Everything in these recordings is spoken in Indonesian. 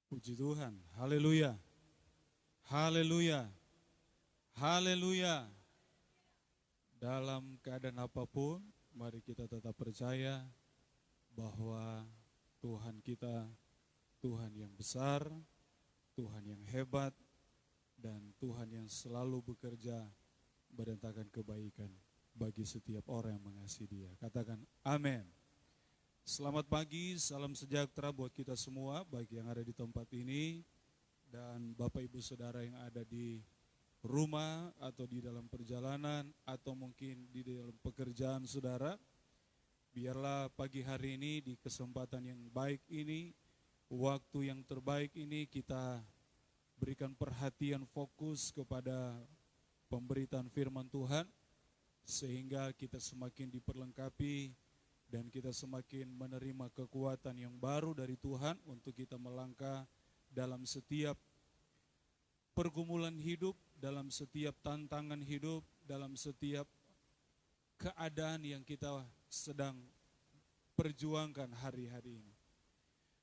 Puji Tuhan, haleluya, haleluya, haleluya. Dalam keadaan apapun, mari kita tetap percaya bahwa Tuhan kita, Tuhan yang besar, Tuhan yang hebat, dan Tuhan yang selalu bekerja mendatangkan kebaikan bagi setiap orang yang mengasihi Dia. Katakan amin. Selamat pagi, salam sejahtera buat kita semua, baik yang ada di tempat ini dan Bapak Ibu Saudara yang ada di rumah atau di dalam perjalanan atau mungkin di dalam pekerjaan saudara. Biarlah pagi hari ini di kesempatan yang baik ini, waktu yang terbaik ini kita berikan perhatian fokus kepada pemberitaan firman Tuhan sehingga kita semakin diperlengkapi dan kita semakin menerima kekuatan yang baru dari Tuhan untuk kita melangkah dalam setiap pergumulan hidup, dalam setiap tantangan hidup, dalam setiap keadaan yang kita sedang perjuangkan hari-hari ini.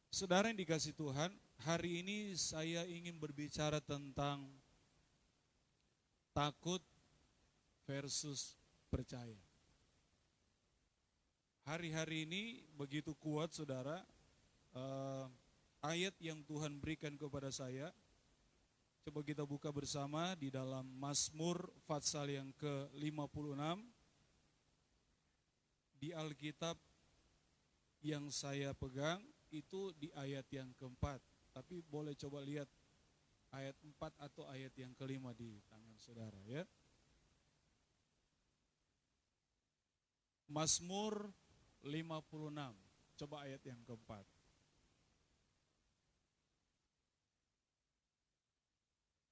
Saudara yang dikasih Tuhan, hari ini saya ingin berbicara tentang takut versus percaya. Hari-hari ini begitu kuat saudara, ayat yang Tuhan berikan kepada saya. Coba kita buka bersama di dalam Mazmur pasal yang ke-56. Di Alkitab yang saya pegang itu di ayat yang keempat. Tapi boleh coba lihat ayat 4 atau ayat yang kelima di tangan saudara ya. Mazmur 56, coba ayat yang keempat.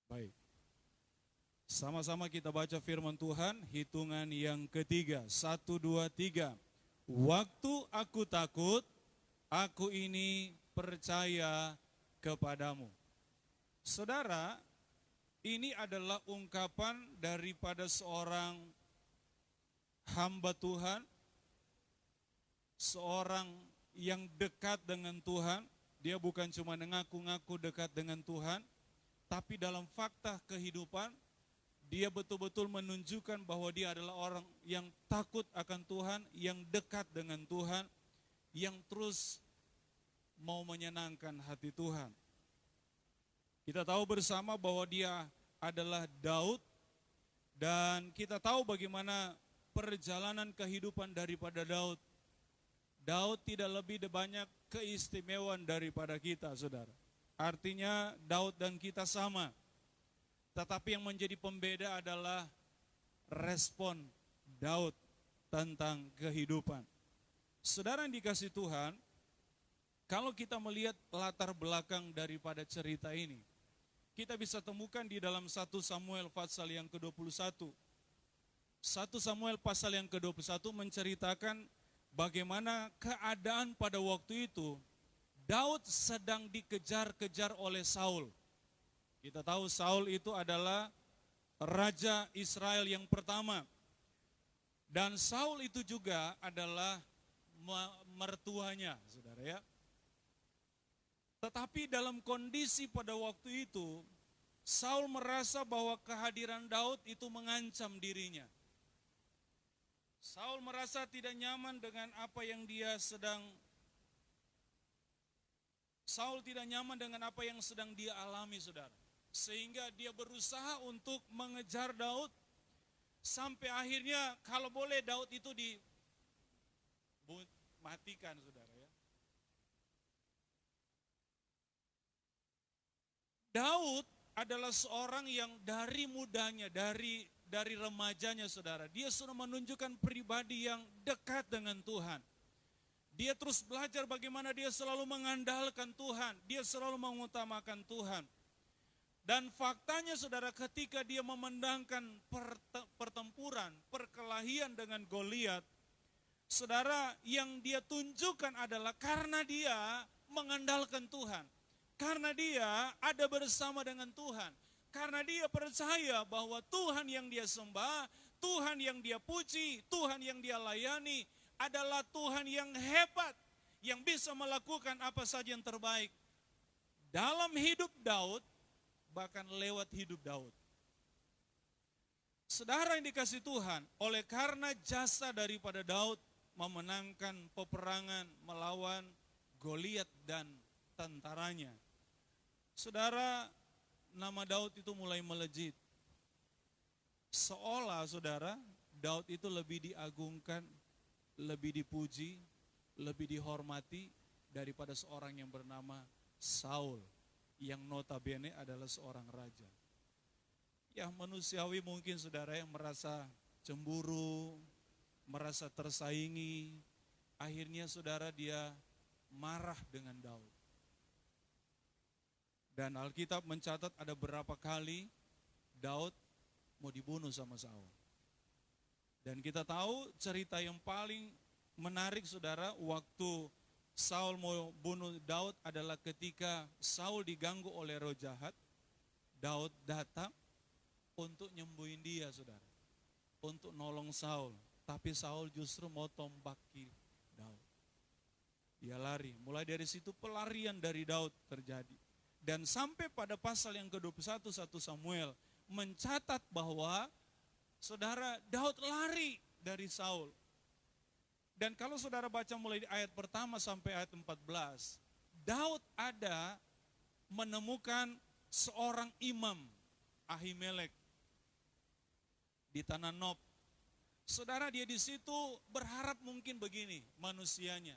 Baik, sama-sama kita baca firman Tuhan, hitungan yang ketiga, 1, 2, 3. Waktu aku takut, aku ini percaya kepadamu. Saudara, ini adalah ungkapan daripada seorang hamba Tuhan, seorang yang dekat dengan Tuhan. Dia bukan cuma mengaku-ngaku dekat dengan Tuhan, tapi dalam fakta kehidupan, dia betul-betul menunjukkan bahwa dia adalah orang yang takut akan Tuhan, yang dekat dengan Tuhan, yang terus mau menyenangkan hati Tuhan. Kita tahu bersama bahwa dia adalah Daud, dan kita tahu bagaimana perjalanan kehidupan daripada Daud. Daud tidak lebih banyak keistimewaan daripada kita, saudara. Artinya Daud dan kita sama. Tetapi yang menjadi pembeda adalah respon Daud tentang kehidupan. Saudara yang dikasih Tuhan, kalau kita melihat latar belakang daripada cerita ini, kita bisa temukan di dalam 1 Samuel pasal yang ke-21. 1 Samuel pasal yang ke-21 menceritakan bagaimana keadaan pada waktu itu. Daud sedang dikejar-kejar oleh Saul. Kita tahu Saul itu adalah raja Israel yang pertama. Dan Saul itu juga adalah mertuanya, saudara ya. Tetapi dalam kondisi pada waktu itu, Saul merasa bahwa kehadiran Daud itu mengancam dirinya. Saul merasa tidak nyaman dengan apa yang dia sedang sedang dia alami, saudara. Sehingga dia berusaha untuk mengejar Daud, sampai akhirnya kalau boleh Daud itu dimatikan, saudara ya. Daud adalah seorang yang dari mudanya, dari remajanya, saudara, dia sudah menunjukkan pribadi yang dekat dengan Tuhan. Dia terus belajar bagaimana dia selalu mengandalkan Tuhan, dia selalu mengutamakan Tuhan. Dan faktanya, saudara, ketika dia memandangkan pertempuran, perkelahian dengan Goliat, saudara, yang dia tunjukkan adalah karena dia mengandalkan Tuhan, karena dia ada bersama dengan Tuhan, karena dia percaya bahwa Tuhan yang dia sembah, Tuhan yang dia puji, Tuhan yang dia layani adalah Tuhan yang hebat, yang bisa melakukan apa saja yang terbaik. dalam hidup Daud, bahkan lewat hidup Daud. Saudara yang dikasih Tuhan, oleh karena jasa daripada Daud memenangkan peperangan melawan Goliat dan tentaranya, saudara, nama Daud itu mulai melejit. Seolah saudara, Daud itu lebih diagungkan, lebih dipuji, lebih dihormati daripada seorang yang bernama Saul, yang notabene adalah seorang raja. Ya manusiawi mungkin saudara yang merasa cemburu, merasa tersaingi, akhirnya saudara dia marah dengan Daud. Dan Alkitab mencatat ada berapa kali Daud mau dibunuh sama Saul. Dan kita tahu cerita yang paling menarik saudara, waktu Saul mau bunuh Daud adalah ketika Saul diganggu oleh roh jahat. Daud datang untuk nyembuhin dia saudara, untuk nolong Saul. Tapi Saul justru mau tombaki Daud. Dia lari, mulai dari situ pelarian dari Daud terjadi. Dan sampai pada pasal yang ke-21 1 Samuel mencatat bahwa saudara Daud lari dari Saul. Dan kalau saudara baca mulai di ayat pertama sampai ayat 14, Daud ada menemukan seorang imam, Ahimelek, di tanah Nob. Saudara, dia di situ berharap mungkin begini manusianya.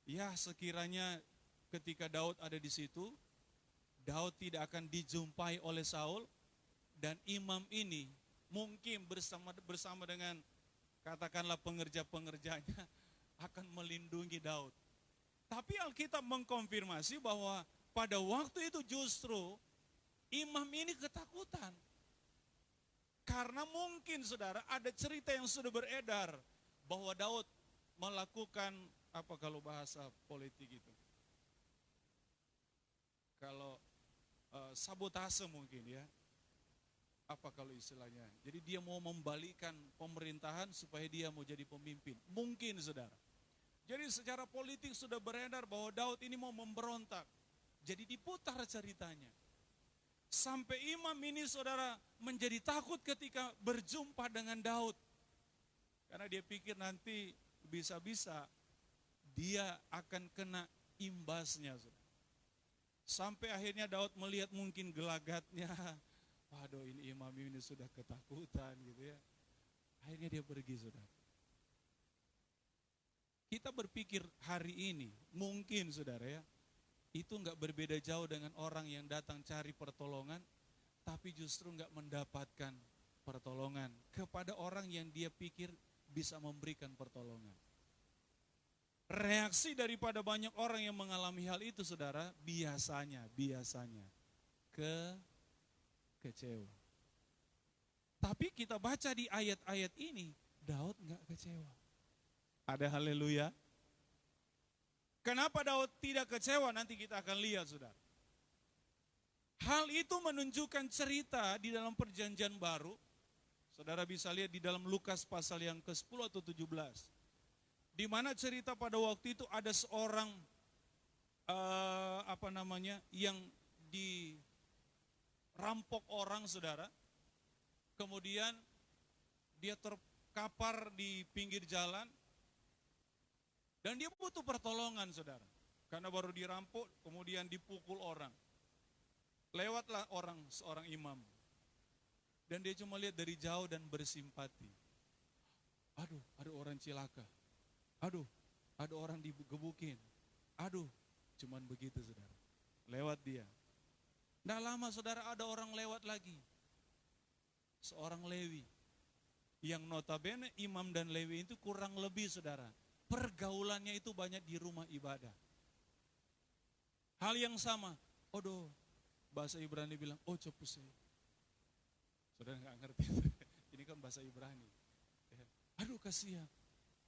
Ya sekiranya ketika Daud ada di situ, Daud tidak akan dijumpai oleh Saul, dan imam ini mungkin bersama dengan katakanlah pengerja-pengerjanya akan melindungi Daud. Tapi Alkitab mengkonfirmasi bahwa pada waktu itu justru imam ini ketakutan. Karena mungkin saudara ada cerita yang sudah beredar bahwa Daud melakukan apa kalau bahasa politik itu, kalau sabotase mungkin ya, apa kalau istilahnya, jadi dia mau membalikkan pemerintahan supaya dia mau jadi pemimpin, mungkin saudara. Jadi secara politik sudah beredar bahwa Daud ini mau memberontak, jadi diputar ceritanya. Sampai imam ini saudara menjadi takut ketika berjumpa dengan Daud. Karena dia pikir nanti bisa-bisa dia akan kena imbasnya. Saudara. Sampai akhirnya Daud melihat mungkin gelagatnya. Waduh ini imam ini sudah ketakutan gitu ya. Akhirnya dia pergi saudara. Kita berpikir hari ini mungkin saudara ya, itu enggak berbeda jauh dengan orang yang datang cari pertolongan, tapi justru enggak mendapatkan pertolongan kepada orang yang dia pikir bisa memberikan pertolongan. Reaksi daripada banyak orang yang mengalami hal itu saudara, biasanya kecewa. Tapi kita baca di ayat-ayat ini, Daud enggak kecewa. Ada haleluya. Kenapa Daud tidak kecewa? Nanti kita akan lihat saudara. Hal itu menunjukkan cerita di dalam perjanjian baru. Saudara bisa lihat di dalam Lukas pasal yang ke-10 atau 17. Di mana cerita pada waktu itu ada seorang yang dirampok orang saudara. Kemudian dia terkapar di pinggir jalan. Dan dia butuh pertolongan saudara. Karena baru dirampok, kemudian dipukul orang. Lewatlah seorang imam. Dan dia cuma lihat dari jauh dan bersimpati. Aduh, ada orang cilaka. Aduh, ada orang digebukin. Aduh, cuman begitu saudara. Lewat dia. Nggak lama saudara ada orang lewat lagi. Seorang Lewi. Yang notabene imam dan Lewi itu kurang lebih saudara. Pergaulannya itu banyak di rumah ibadah. Hal yang sama, odo, bahasa Ibrani bilang, oh cepuse. Saudara nggak ngerti, ini kan bahasa Ibrani. Aduh kasihan,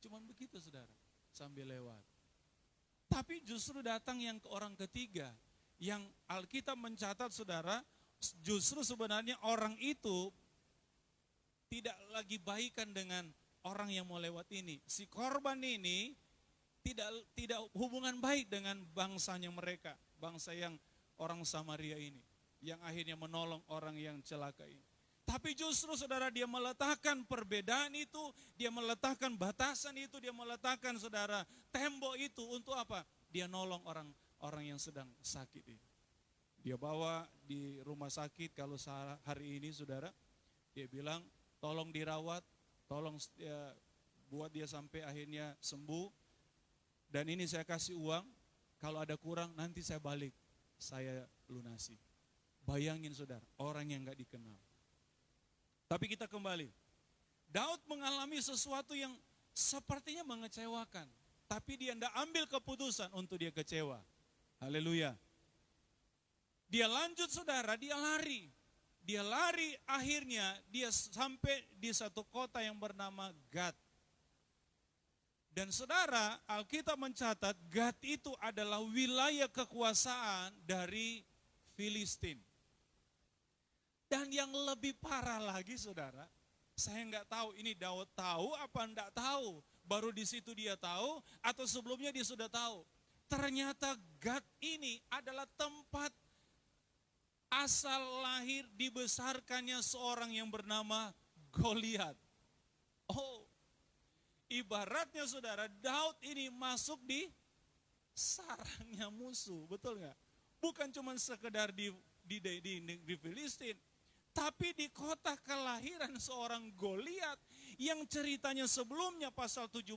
cuman begitu saudara, sambil lewat. Tapi justru datang yang ke orang ketiga, yang Alkitab mencatat saudara, justru sebenarnya orang itu tidak lagi baikan dengan orang yang mau lewat ini. Si korban ini tidak hubungan baik dengan bangsanya mereka. Bangsa yang orang Samaria ini, yang akhirnya menolong orang yang celaka ini. Tapi justru saudara, dia meletakkan perbedaan itu, dia meletakkan batasan itu, dia meletakkan saudara tembok itu untuk apa? Dia nolong orang yang sedang sakit ini. Dia bawa di rumah sakit kalau hari ini saudara, dia bilang tolong dirawat, tolong buat dia sampai akhirnya sembuh. Dan ini saya kasih uang, kalau ada kurang nanti saya balik, saya lunasi. Bayangin saudara, orang yang gak dikenal. Tapi kita kembali, Daud mengalami sesuatu yang sepertinya mengecewakan, tapi dia tidak ambil keputusan untuk dia kecewa. Haleluya. Dia lanjut saudara, dia lari. Dia lari, akhirnya dia sampai di satu kota yang bernama Gad. Dan saudara, Alkitab mencatat Gad itu adalah wilayah kekuasaan dari Filistin. Dan yang lebih parah lagi saudara, saya nggak tahu ini Daud tahu apa enggak tahu. Baru di situ dia tahu atau sebelumnya dia sudah tahu. Ternyata Gad ini adalah tempat asal lahir dibesarkannya seorang yang bernama Goliat. Oh, ibaratnya saudara, Daud ini masuk di sarangnya musuh, betul nggak? Bukan cuma sekedar di Filistin, tapi di kota kelahiran seorang Goliat yang ceritanya sebelumnya pasal 17,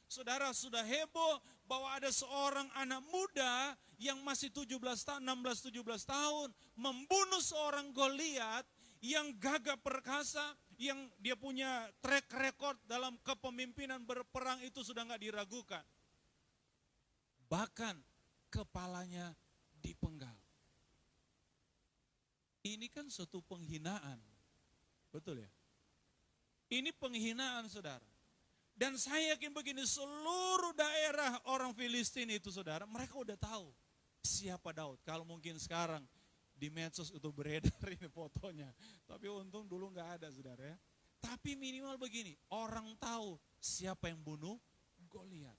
saudara sudah heboh bahwa ada seorang anak muda yang masih 16-17 tahun membunuh seorang Goliat yang gagah perkasa, yang dia punya track record dalam kepemimpinan berperang itu sudah nggak diragukan. Bahkan kepalanya dipenggal. Ini kan suatu penghinaan, betul ya? Ini penghinaan saudara. Dan saya yakin begini, seluruh daerah orang Filistin itu saudara, mereka udah tahu siapa Daud. Kalau mungkin sekarang di medsos itu beredar ini fotonya. Tapi untung dulu nggak ada saudara ya. Tapi minimal begini, orang tahu siapa yang bunuh Goliat.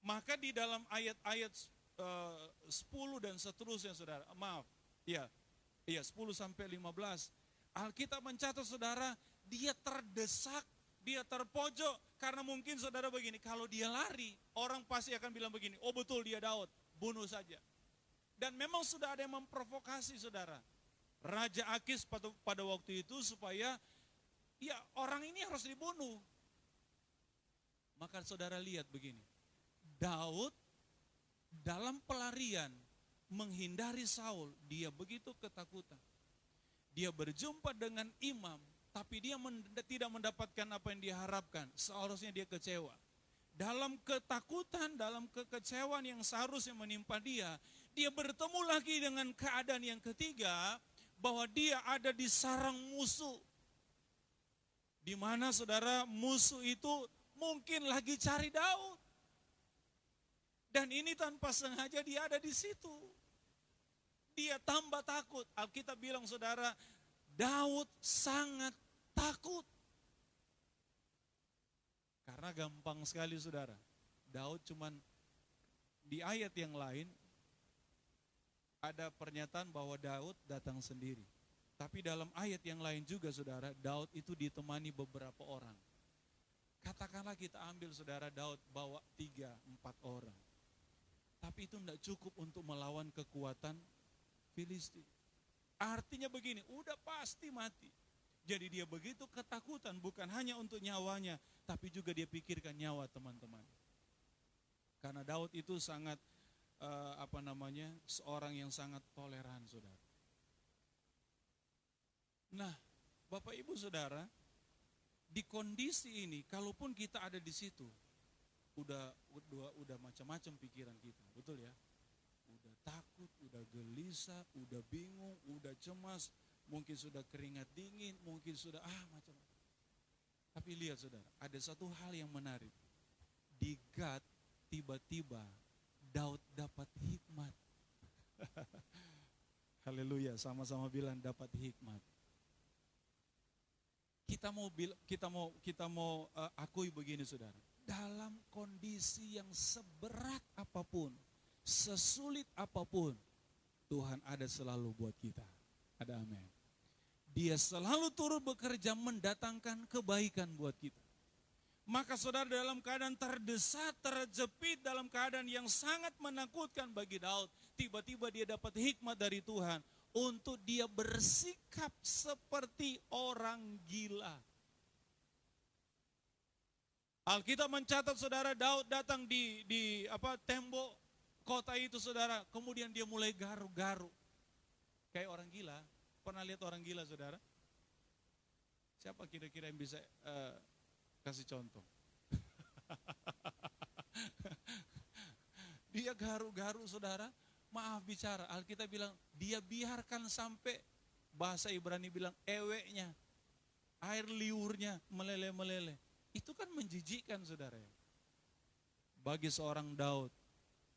Maka di dalam ayat-ayat 10 dan seterusnya saudara, maaf, ya 10 sampai 15, Alkitab mencatat saudara, dia terdesak, dia terpojok, karena mungkin saudara begini, kalau dia lari, orang pasti akan bilang begini, oh betul dia Daud, bunuh saja. Dan memang sudah ada yang memprovokasi saudara, Raja Akis pada waktu itu supaya, ya orang ini harus dibunuh. Maka saudara lihat begini, Daud dalam pelarian menghindari Saul, dia begitu ketakutan. Dia berjumpa dengan imam, tapi dia tidak mendapatkan apa yang dia harapkan. Seharusnya dia kecewa. Dalam ketakutan, dalam kekecewaan yang seharusnya menimpa dia bertemu lagi dengan keadaan yang ketiga, bahwa dia ada di sarang musuh. Di mana saudara, musuh itu mungkin lagi cari Daud. Dan ini tanpa sengaja dia ada di situ. Dia tambah takut. Alkitab bilang saudara, Daud sangat takut. Karena gampang sekali saudara. Daud cuman di ayat yang lain ada pernyataan bahwa Daud datang sendiri. Tapi dalam ayat yang lain juga saudara, Daud itu ditemani beberapa orang. Katakanlah kita ambil saudara, Daud bawa 3-4 orang. Tapi itu tidak cukup untuk melawan kekuatan Filistin. Artinya begini, udah pasti mati. Jadi dia begitu ketakutan, bukan hanya untuk nyawanya, tapi juga dia pikirkan nyawa teman-teman. Karena Daud itu sangat, seorang yang sangat toleran saudara. Nah, Bapak Ibu Saudara, di kondisi ini, kalaupun kita ada di situ, udah macam-macam pikiran kita, betul ya? Udah takut, udah gelisah, udah bingung, udah cemas, mungkin sudah keringat dingin, mungkin sudah macam-macam. Tapi lihat saudara, ada satu hal yang menarik. Di Gad tiba-tiba Daud dapat hikmat. Haleluya, sama-sama bilang dapat hikmat. Kita mau akui begini saudara. Dalam kondisi yang seberat apapun, sesulit apapun, Tuhan ada selalu buat kita. Ada amin. Dia selalu turut bekerja mendatangkan kebaikan buat kita. Maka saudara, dalam keadaan terdesak, terjepit, dalam keadaan yang sangat menakutkan bagi Daud, tiba-tiba dia dapat hikmat dari Tuhan untuk dia bersikap seperti orang gila. Alkitab mencatat saudara, Daud datang di tembok kota itu saudara, kemudian dia mulai garu-garu. Kayak orang gila. Pernah lihat orang gila saudara? Siapa kira-kira yang bisa kasih contoh? Dia garu-garu saudara, maaf bicara. Alkitab bilang dia biarkan sampai, bahasa Ibrani bilang eweknya, air liurnya meleleh-meleleh. Itu kan menjijikkan saudara. Bagi seorang Daud,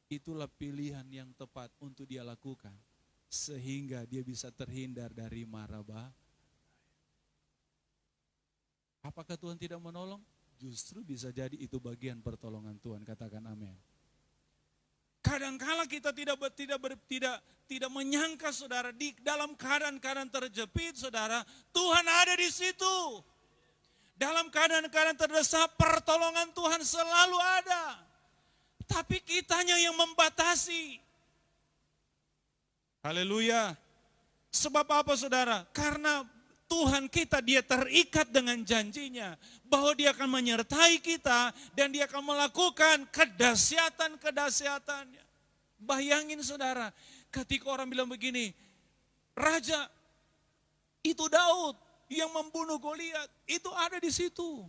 itulah pilihan yang tepat untuk dia lakukan. Sehingga dia bisa terhindar dari mara bahaya. Apakah Tuhan tidak menolong? Justru bisa jadi itu bagian pertolongan Tuhan. Katakan amin. Kadangkala kita tidak menyangka saudara, di dalam keadaan-keadaan terjepit saudara, Tuhan ada di situ. Dalam keadaan-keadaan terdesak, pertolongan Tuhan selalu ada. Tapi kitanya yang membatasi. Haleluya. Sebab apa saudara? Karena Tuhan kita, dia terikat dengan janjinya. Bahwa dia akan menyertai kita dan dia akan melakukan kedahsyatan-kedahsyatannya. Bayangin saudara, ketika orang bilang begini, Raja, itu Daud yang membunuh Goliat, itu ada di situ.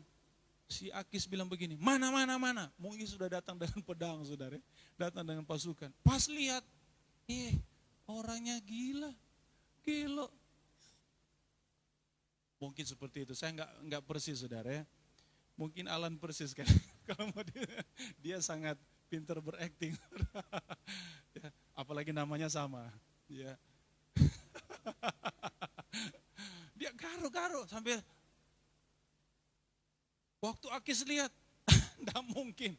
Si Akis bilang begini, mana. Mungkin sudah datang dengan pedang saudara, datang dengan pasukan. Pas lihat, orangnya gila. Mungkin seperti itu, saya enggak persis saudara ya. Mungkin Alan persis kan. Kalau mau dia sangat pintar berakting. Ya, apalagi namanya sama. Ya. Dia garu-garu sambil waktu Akis lihat, enggak mungkin.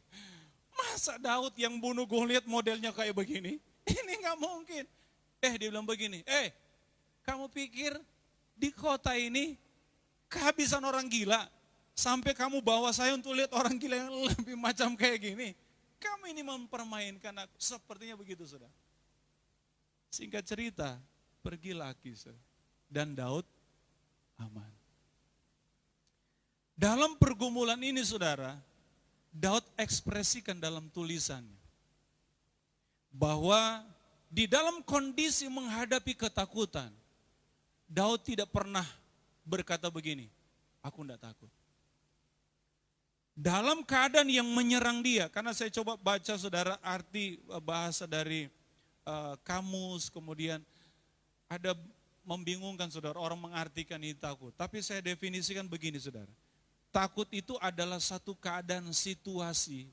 Masa Daud yang bunuh Goliat modelnya kayak begini? Ini enggak mungkin. Dia bilang begini, kamu pikir di kota ini kehabisan orang gila, sampai kamu bawa saya untuk lihat orang gila yang lebih macam kayak gini. Kamu ini mempermainkan aku. Sepertinya begitu saudara. Singkat cerita, pergilah Akis dan Daud aman. Dalam pergumulan ini saudara, Daud ekspresikan dalam tulisannya bahwa di dalam kondisi menghadapi ketakutan, Daud tidak pernah berkata begini, aku tidak takut. Dalam keadaan yang menyerang dia, karena saya coba baca saudara arti bahasa dari kamus, kemudian ada membingungkan saudara, orang mengartikan ini takut. Tapi saya definisikan begini saudara, takut itu adalah satu keadaan situasi,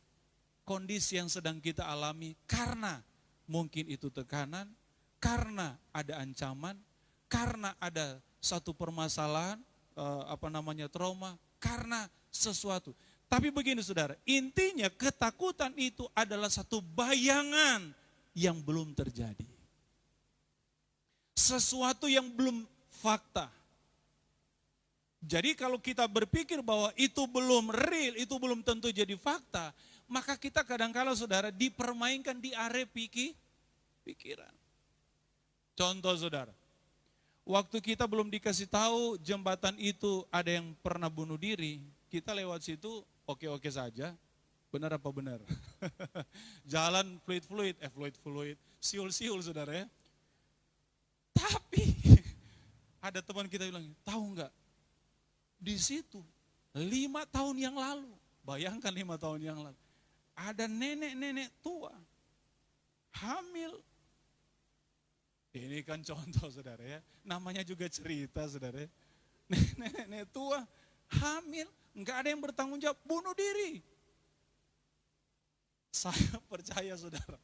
kondisi yang sedang kita alami karena mungkin itu tekanan, karena ada ancaman, karena ada satu permasalahan, trauma, karena sesuatu. Tapi begini saudara, intinya ketakutan itu adalah satu bayangan yang belum terjadi. Sesuatu yang belum fakta. Jadi kalau kita berpikir bahwa itu belum real, itu belum tentu jadi fakta, maka kita kadang-kala saudara dipermainkan di area pikiran. Contoh saudara, waktu kita belum dikasih tahu jembatan itu ada yang pernah bunuh diri, kita lewat situ oke-oke saja, benar apa benar? Jalan fluid, siul-siul saudara ya. Tapi ada teman kita bilang, tahu enggak? Di situ 5 tahun yang lalu, bayangkan 5 tahun yang lalu, ada nenek-nenek tua hamil. Ini kan contoh saudara ya, namanya juga cerita saudara ya. Nenek-nenek tua hamil, enggak ada yang bertanggung jawab, bunuh diri. Saya percaya saudara,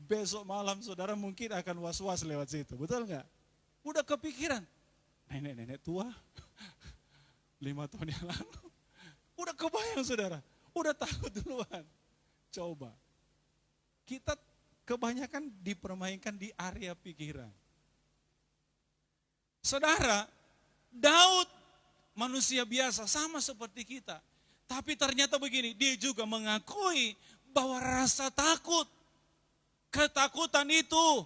besok malam saudara mungkin akan was-was lewat situ, betul enggak? Udah kepikiran, nenek-nenek tua 5 tahun yang lalu, udah kebayang saudara, udah takut duluan. Coba, kita kebanyakan dipermainkan di area pikiran. Saudara, Daud manusia biasa sama seperti kita. Tapi ternyata begini, dia juga mengakui bahwa rasa takut, ketakutan itu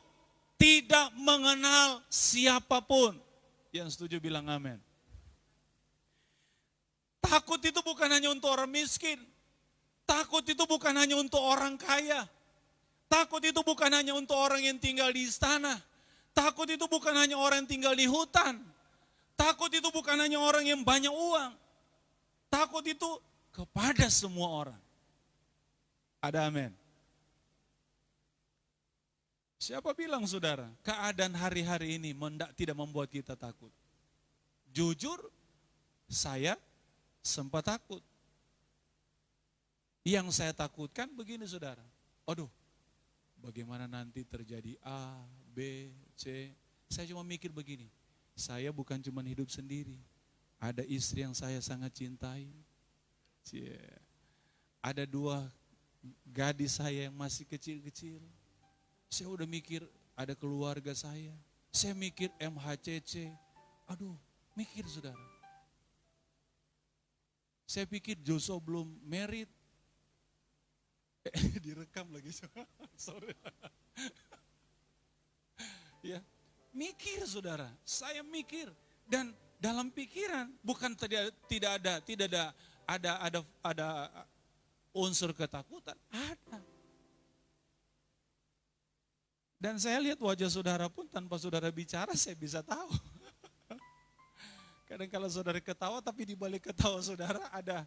tidak mengenal siapapun. Yang setuju bilang amin. Takut itu bukan hanya untuk orang miskin. Takut itu bukan hanya untuk orang kaya. Takut itu bukan hanya untuk orang yang tinggal di istana. Takut itu bukan hanya orang yang tinggal di hutan. Takut itu bukan hanya orang yang banyak uang. Takut itu kepada semua orang. Ada amin. Siapa bilang saudara, keadaan hari-hari ini tidak membuat kita takut? Jujur, saya sempat takut. Yang saya takutkan begini saudara, aduh, bagaimana nanti terjadi A, B, C. Saya cuma mikir begini, saya bukan cuma hidup sendiri. Ada istri yang saya sangat cintai. Ada 2 gadis saya yang masih kecil-kecil. Saya udah mikir ada keluarga saya. Saya mikir MHCC. Aduh, mikir saudara. Saya pikir Joshua belum married. Direkam lagi. Sorry. Ya, mikir saudara. Saya mikir. Dan dalam pikiran bukan tidak ada unsur ketakutan. Ada. Dan saya lihat wajah saudara pun tanpa saudara bicara saya bisa tahu. Kadang kalau saudara ketawa tapi di balik ketawa saudara ada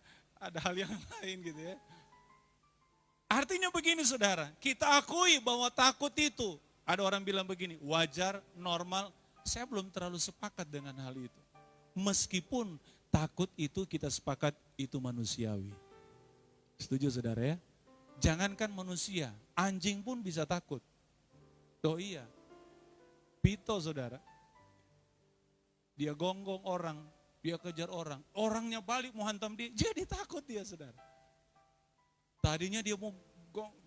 hal yang lain gitu ya. Artinya begini saudara, kita akui bahwa takut itu, ada orang bilang begini, wajar, normal, saya belum terlalu sepakat dengan hal itu. Meskipun takut itu kita sepakat itu manusiawi. Setuju saudara ya? Jangankan manusia, anjing pun bisa takut. Oh iya, Pito saudara, dia gonggong orang, dia kejar orang, orangnya balik mau hantam dia, jadi takut dia saudara. Tadinya dia mau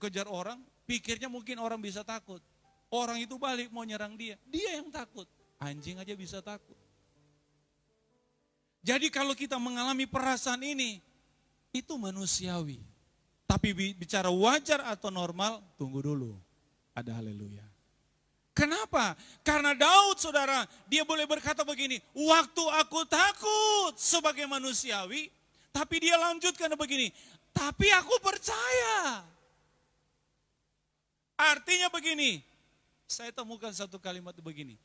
kejar orang, pikirnya mungkin orang bisa takut. Orang itu balik mau nyerang dia yang takut, anjing aja bisa takut. Jadi kalau kita mengalami perasaan ini, itu manusiawi. Tapi bicara wajar atau normal, tunggu dulu, ada haleluya. Kenapa? Karena Daud saudara, dia boleh berkata begini, waktu aku takut sebagai manusiawi, tapi dia lanjutkan begini, tapi aku percaya. Artinya begini, saya temukan satu kalimat begini,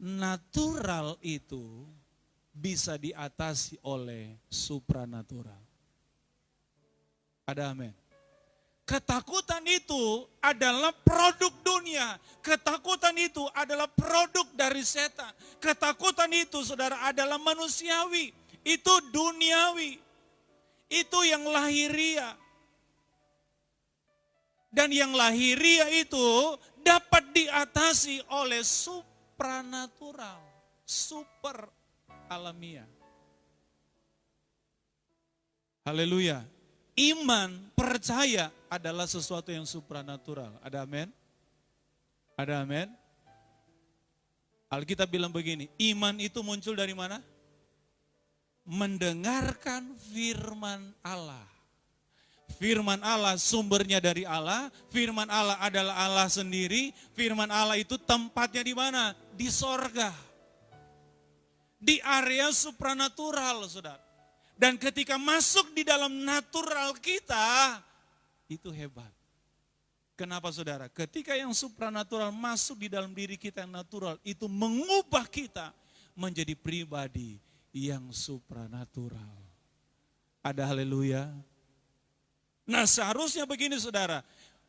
natural itu bisa diatasi oleh supranatural. Ada amin. Ketakutan itu adalah produk dunia. Ketakutan itu adalah produk dari setan. Ketakutan itu saudara adalah manusiawi. Itu duniawi. Itu yang lahiria. Dan yang lahiria itu dapat diatasi oleh supranatural. Super alamiah. Haleluya. Iman, percaya adalah sesuatu yang supranatural. Ada amin? Ada amin? Alkitab bilang begini, iman itu muncul dari mana? Mendengarkan firman Allah. Firman Allah sumbernya dari Allah, firman Allah adalah Allah sendiri, firman Allah itu tempatnya di mana? Di sorga. Di area supranatural, saudara. Dan ketika masuk di dalam natural kita, itu hebat. Kenapa saudara? Ketika yang supranatural masuk di dalam diri kita yang natural, itu mengubah kita menjadi pribadi yang supranatural. Ada haleluya. Nah seharusnya begini saudara,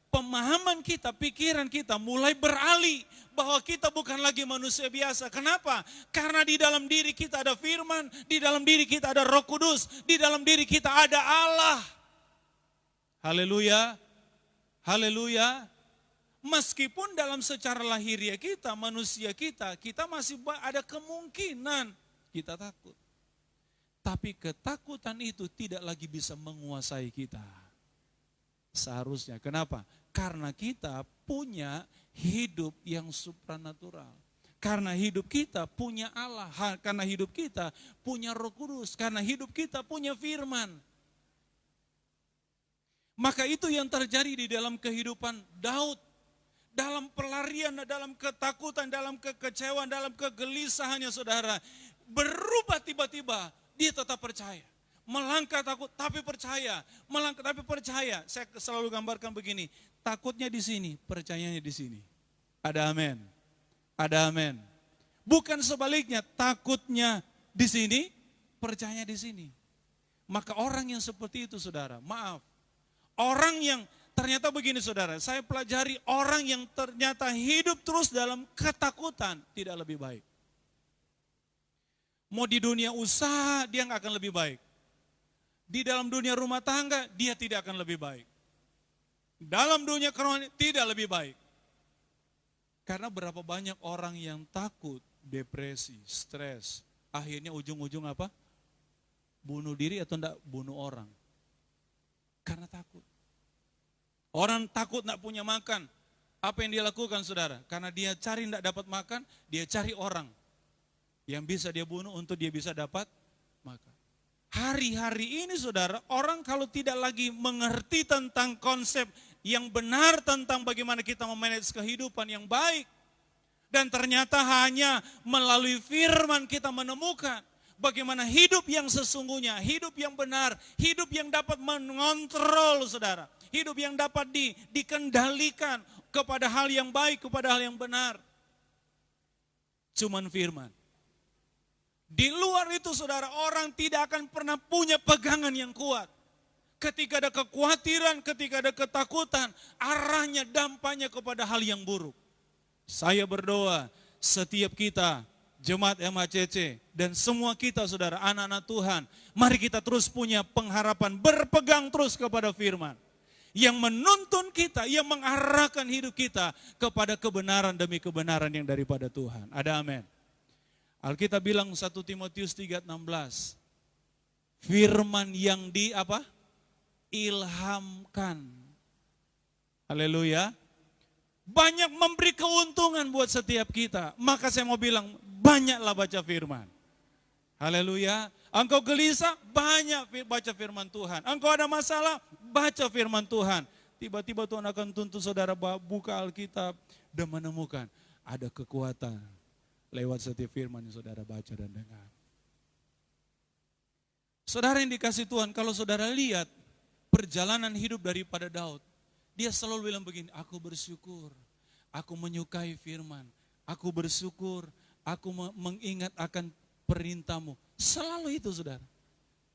pemahaman kita, pikiran kita mulai beralih bahwa kita bukan lagi manusia biasa. Kenapa? Karena di dalam diri kita ada firman, di dalam diri kita ada Roh Kudus, di dalam diri kita ada Allah. Haleluya. Haleluya. Meskipun dalam secara lahiriah kita, manusia kita masih ada kemungkinan kita takut. Tapi ketakutan itu tidak lagi bisa menguasai kita. Seharusnya. Kenapa? Karena kita punya hidup yang supranatural. Karena hidup kita punya Allah, karena hidup kita punya Roh Kudus, karena hidup kita punya firman. Maka itu yang terjadi di dalam kehidupan Daud. Dalam pelarian, dalam ketakutan, dalam kekecewaan, dalam kegelisahannya saudara. Berubah tiba-tiba, dia tetap percaya. Melangkah takut tapi percaya, melangkah tapi percaya. Saya selalu gambarkan begini, takutnya di sini, percayanya di sini. Ada amin. Ada amin. Bukan sebaliknya, takutnya di sini, percayanya di sini. Maka orang yang seperti itu saudara, maaf. Orang yang ternyata begini saudara, saya pelajari orang yang ternyata hidup terus dalam ketakutan tidak lebih baik. Mau di dunia usaha dia nggak akan lebih baik. Di dalam dunia rumah tangga dia tidak akan lebih baik. Dalam dunia kerohanian tidak lebih baik. Karena berapa banyak orang yang takut, depresi, stres, akhirnya ujung-ujung apa? Bunuh diri atau enggak bunuh orang. Karena takut. Orang takut enggak punya makan. Apa yang dia lakukan saudara? Karena dia cari enggak dapat makan, dia cari orang yang bisa dia bunuh untuk dia bisa dapat makan. Hari-hari ini saudara, orang kalau tidak lagi mengerti tentang konsep yang benar tentang bagaimana kita memanage kehidupan yang baik. Dan ternyata hanya melalui firman kita menemukan bagaimana hidup yang sesungguhnya, hidup yang benar, hidup yang dapat mengontrol saudara. Hidup yang dapat dikendalikan kepada hal yang baik, kepada hal yang benar. Cuman firman. Di luar itu saudara, orang tidak akan pernah punya pegangan yang kuat. Ketika ada kekhawatiran, ketika ada ketakutan, arahnya dampaknya kepada hal yang buruk. Saya berdoa, setiap kita, Jemaat MHCC, dan semua kita saudara, anak-anak Tuhan, mari kita terus punya pengharapan, berpegang terus kepada firman. Yang menuntun kita, yang mengarahkan hidup kita kepada kebenaran demi kebenaran yang daripada Tuhan. Ada amin. Alkitab bilang 1 Timotius 3:16. Firman yang ilhamkan. Haleluya. Banyak memberi keuntungan buat setiap kita. Maka saya mau bilang, banyaklah baca firman. Haleluya. Engkau gelisah, banyak baca firman Tuhan. Engkau ada masalah, baca firman Tuhan. Tiba-tiba Tuhan akan tuntut saudara buka Alkitab dan menemukan ada kekuatan lewat setiap firman yang saudara baca dan dengar. Saudara yang dikasih Tuhan, kalau saudara lihat perjalanan hidup daripada Daud, dia selalu bilang begini, aku bersyukur, aku menyukai firman, aku bersyukur, aku mengingat akan perintahmu. Selalu itu saudara.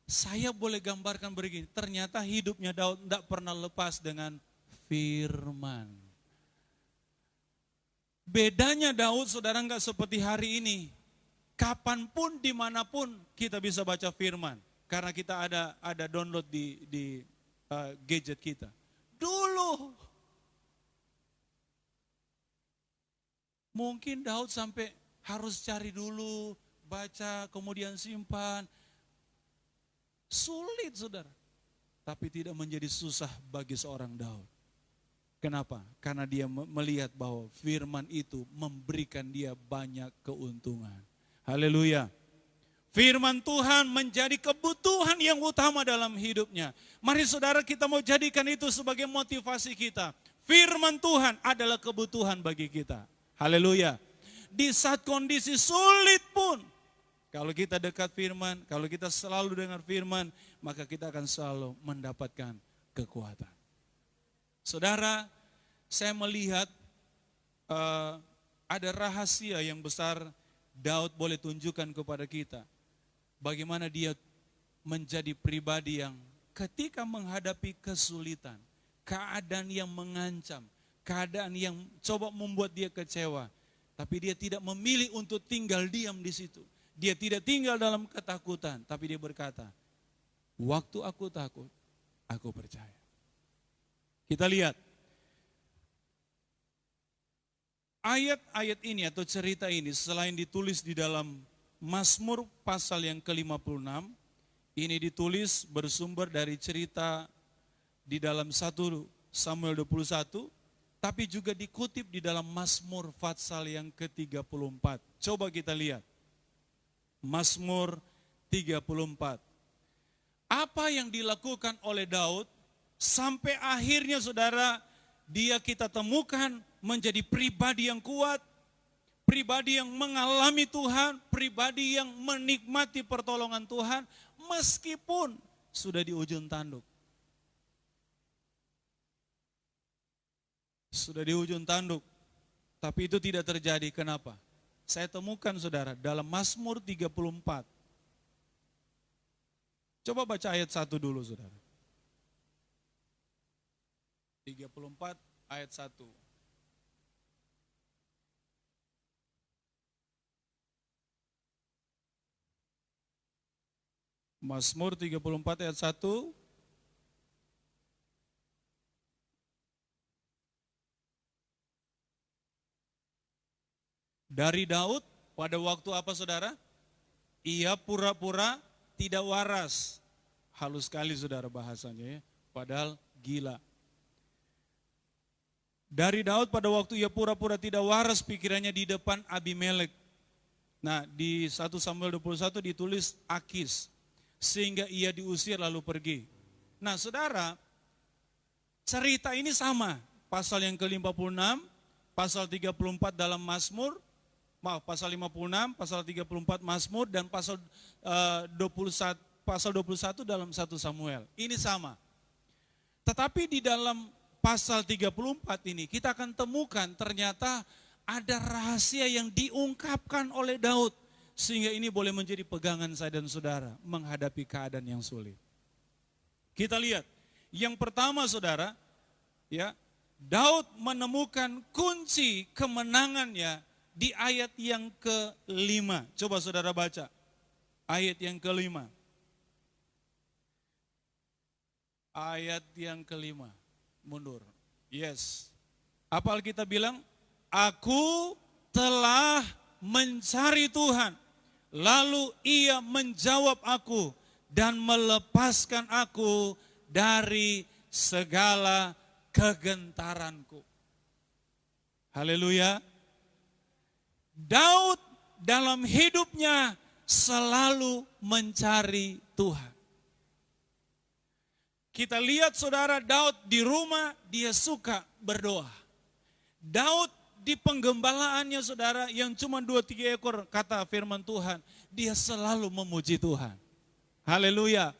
Saya boleh gambarkan begini, ternyata hidupnya Daud tidak pernah lepas dengan firman. Bedanya Daud saudara enggak seperti hari ini. Kapanpun, dimanapun kita bisa baca firman. Karena kita ada download di gadget kita. Dulu mungkin Daud sampai harus cari dulu, baca, kemudian simpan. Sulit saudara. Tapi tidak menjadi susah bagi seorang Daud. Kenapa? Karena dia melihat bahwa firman itu memberikan dia banyak keuntungan. Haleluya. Firman Tuhan menjadi kebutuhan yang utama dalam hidupnya. Mari saudara kita mau jadikan itu sebagai motivasi kita. Firman Tuhan adalah kebutuhan bagi kita. Haleluya. Di saat kondisi sulit pun, kalau kita dekat firman, kalau kita selalu dengar firman, maka kita akan selalu mendapatkan kekuatan. Saudara, saya melihat ada rahasia yang besar Daud boleh tunjukkan kepada kita. Bagaimana dia menjadi pribadi yang ketika menghadapi kesulitan, keadaan yang mengancam, keadaan yang coba membuat dia kecewa, tapi dia tidak memilih untuk tinggal diam di situ. Dia tidak tinggal dalam ketakutan, tapi dia berkata, waktu aku takut, aku percaya. Kita lihat. Ayat-ayat ini atau cerita ini selain ditulis di dalam Mazmur pasal yang ke-56, ini ditulis bersumber dari cerita di dalam 1 Samuel 21, tapi juga dikutip di dalam Mazmur Fatsal yang ke-34. Coba kita lihat. Mazmur 34. Apa yang dilakukan oleh Daud sampai akhirnya saudara, dia kita temukan menjadi pribadi yang kuat, pribadi yang mengalami Tuhan, pribadi yang menikmati pertolongan Tuhan meskipun sudah di ujung tanduk. Sudah di ujung tanduk, tapi itu tidak terjadi. Kenapa? Saya temukan saudara dalam Mazmur 34. Coba baca ayat 1 dulu saudara. 34 ayat 1. Mazmur 34 ayat 1. Dari Daud pada waktu apa saudara? Ia pura-pura tidak waras. Halus sekali saudara bahasanya ya, padahal gila. Dari Daud pada waktu ia pura-pura tidak waras pikirannya di depan Abimelek. Nah di 1 Samuel 21 ditulis Akis. Sehingga ia diusir lalu pergi. Nah saudara, cerita ini sama. Pasal yang ke-56, pasal 34 dalam Mazmur, pasal 56, pasal 34 Mazmur, dan pasal 21 dalam 1 Samuel. Ini sama. Tetapi di dalam pasal 34 ini kita akan temukan ternyata ada rahasia yang diungkapkan oleh Daud. Sehingga ini boleh menjadi pegangan saya dan saudara menghadapi keadaan yang sulit. Kita lihat, yang pertama saudara, ya, Daud menemukan kunci kemenangannya di ayat yang ke-5. Coba saudara baca. Ayat yang ke-5. Ayat yang ke-5. Mundur. Yes. Apa Alkitab bilang? Aku telah mencari Tuhan. Lalu ia menjawab aku dan melepaskan aku dari segala kegentaranku. Haleluya. Daud dalam hidupnya selalu mencari Tuhan. Kita lihat saudara, Daud di rumah dia suka berdoa. Daud di penggembalaannya saudara yang cuma 2-3 ekor kata firman Tuhan, dia selalu memuji Tuhan. Haleluya.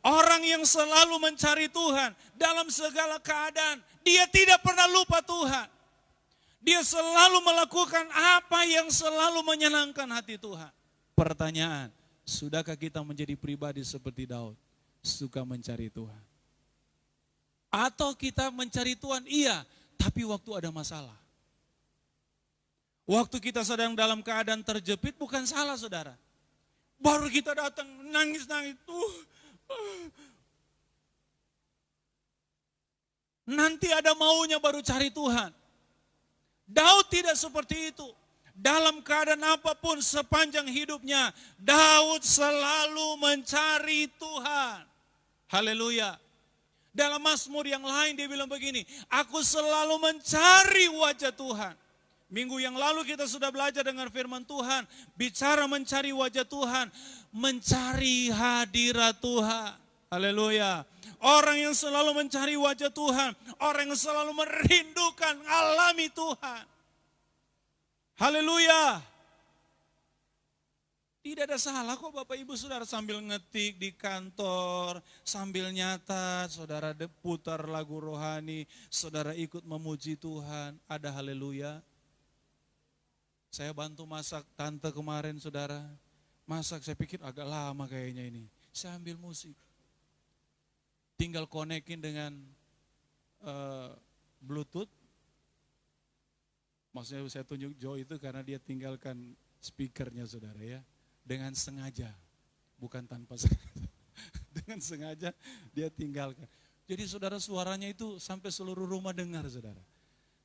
Orang yang selalu mencari Tuhan dalam segala keadaan, dia tidak pernah lupa Tuhan. Dia selalu melakukan apa yang selalu menyenangkan hati Tuhan. Pertanyaan, sudahkah kita menjadi pribadi seperti Daud? Suka mencari Tuhan. Atau kita mencari Tuhan, iya, tapi waktu ada masalah. Waktu kita sedang dalam keadaan terjepit bukan salah saudara. Baru kita datang nangis-nangis. Nanti ada maunya baru cari Tuhan. Daud tidak seperti itu. Dalam keadaan apapun sepanjang hidupnya, Daud selalu mencari Tuhan. Haleluya. Dalam Mazmur yang lain dia bilang begini, aku selalu mencari wajah Tuhan. Minggu yang lalu kita sudah belajar dengan firman Tuhan, bicara mencari wajah Tuhan, mencari hadirat Tuhan. Haleluya. Orang yang selalu mencari wajah Tuhan, orang yang selalu merindukan alami Tuhan. Haleluya. Tidak ada salah kok Bapak Ibu Saudara sambil ngetik di kantor, sambil nyatat, saudara putar lagu rohani, saudara ikut memuji Tuhan, ada haleluya. Saya bantu masak tante kemarin saudara, masak saya pikir agak lama kayaknya ini. Saya ambil musik, tinggal konekin dengan Bluetooth. Maksudnya saya tunjuk Joe itu karena dia tinggalkan speakernya saudara ya. Dengan sengaja, bukan tanpa sengaja. Dengan sengaja dia tinggalkan. Jadi saudara suaranya itu sampai seluruh rumah dengar saudara.